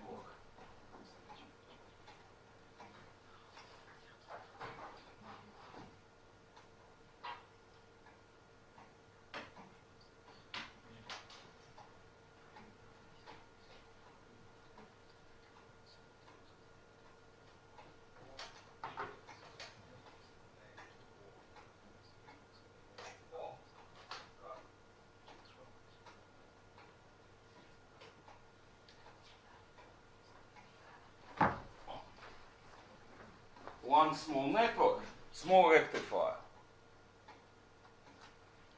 One small network, small rectifier,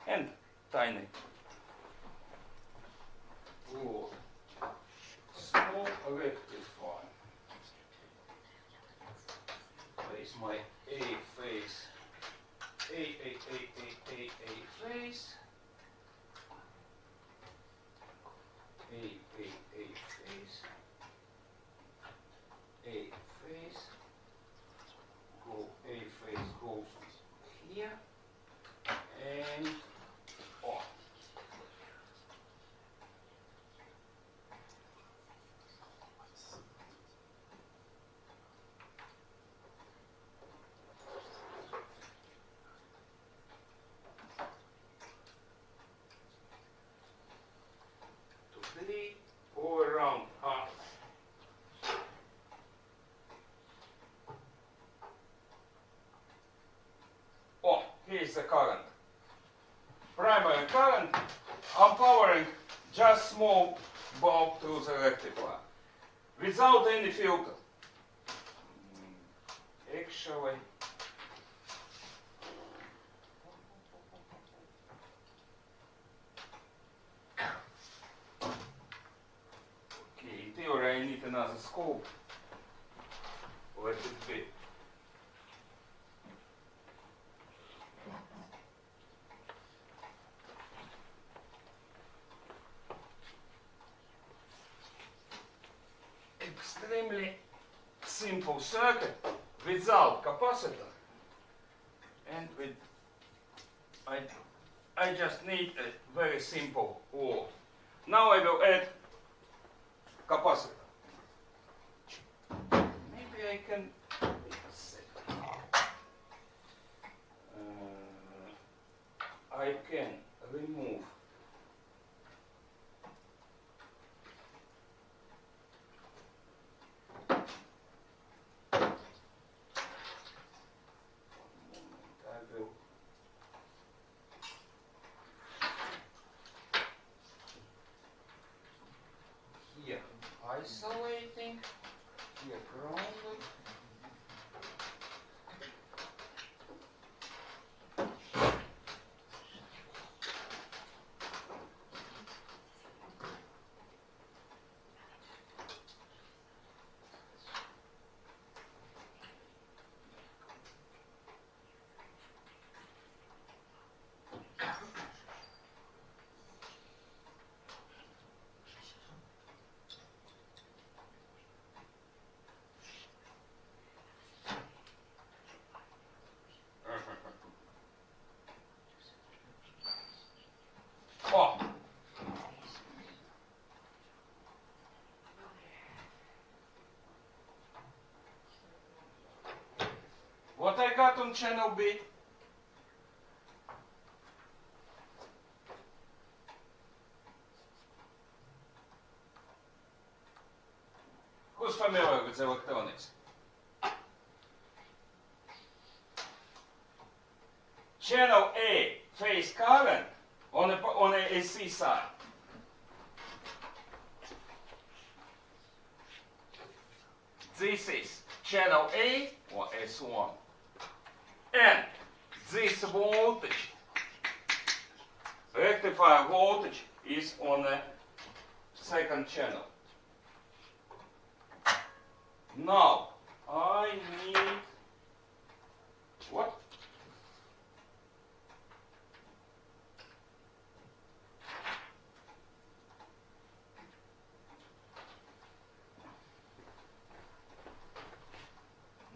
and tiny. Oh, small rectifier. Place my A phase, A phase, A phase, A phase. bulb through the rectifier without any filter. Actually, okay, in theory I need another scope. Let it be. Extremely simple circuit without capacitor, and with I just need a very simple load. Now I will add capacitor. Maybe I can wait a second. I can remove here isolating, here grounded. Oh. What I got on channel B? Who's familiar with electronics? Channel A phase current on a AC side. This is channel A or S1. And this voltage, rectifier voltage, is on a second channel. Now, I need what?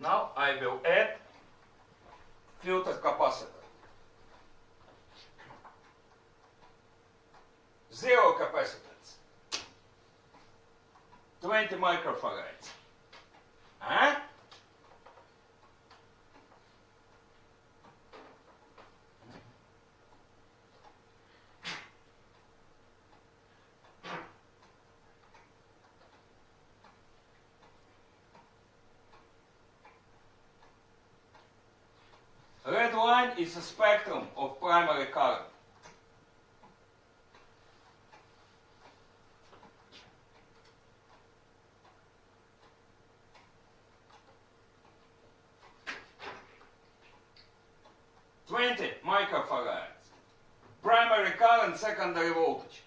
Now I will add filter capacitor. 0 capacitance. 20 microfarads. Huh? Red line is a spectrum of primary current. Microfarads. Primary current, secondary voltage.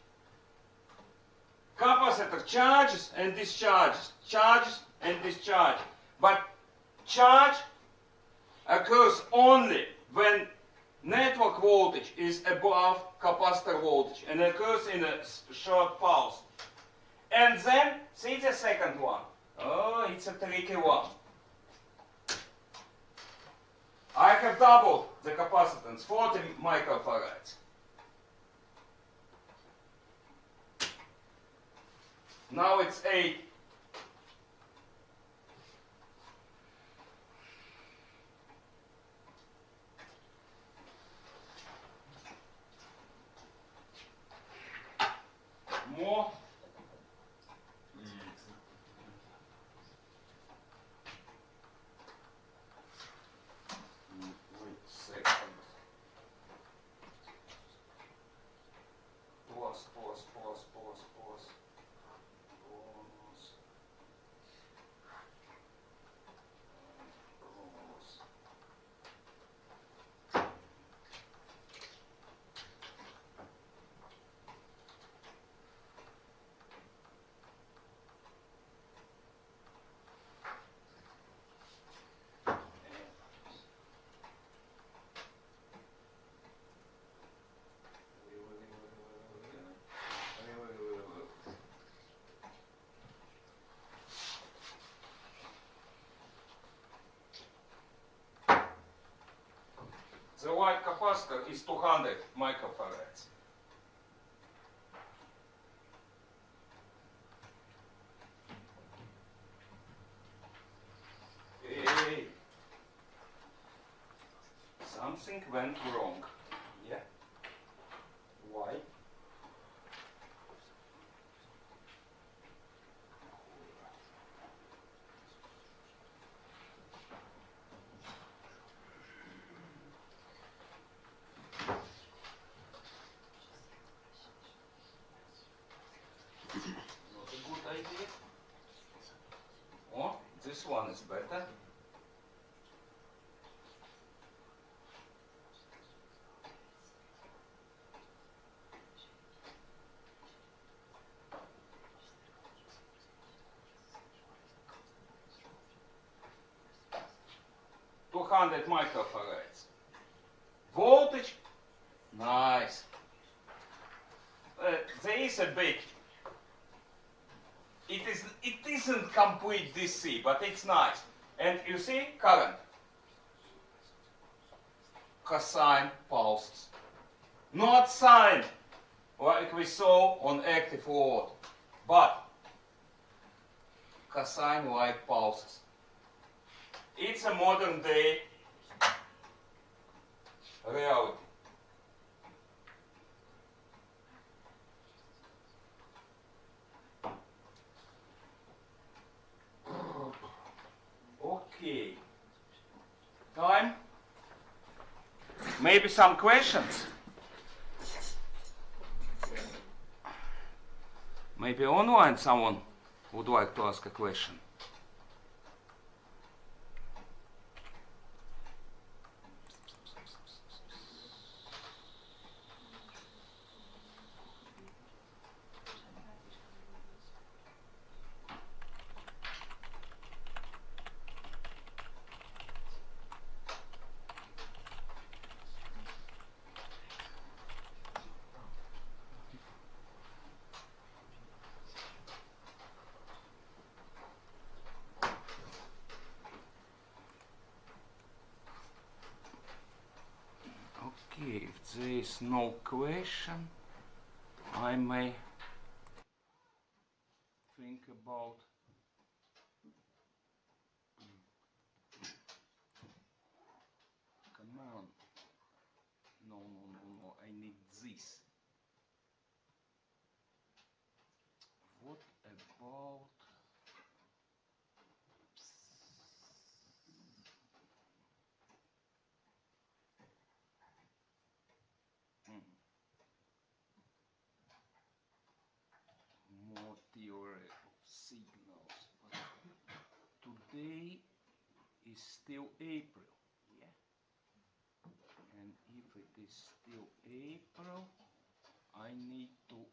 Capacitor charges and discharges, charges and discharges. But charge occurs only when network voltage is above capacitor voltage and occurs in a short pulse. And then, see the second one. Oh, it's a tricky one. I have doubled the capacitance, 40 microfarads. Now it's 8. More. Wait a second. Pause. capacitor is 200 microfarads. Hey, something went wrong. Yeah. Why? 80. Oh, this one is better. $200 microfarads. Voltage, nice. There is a bit. It isn't complete DC, but it's nice. And you see current, cosine pulses, not sine, like we saw on active load, but cosine-like pulses. It's a modern day reality. Okay. Time? Maybe some questions? Maybe online someone would like to ask a question. Okay, if there is no question, I may think about come on. No, I need this. What about more theory of signals? But today is still April, yeah? And if it is still April, I need to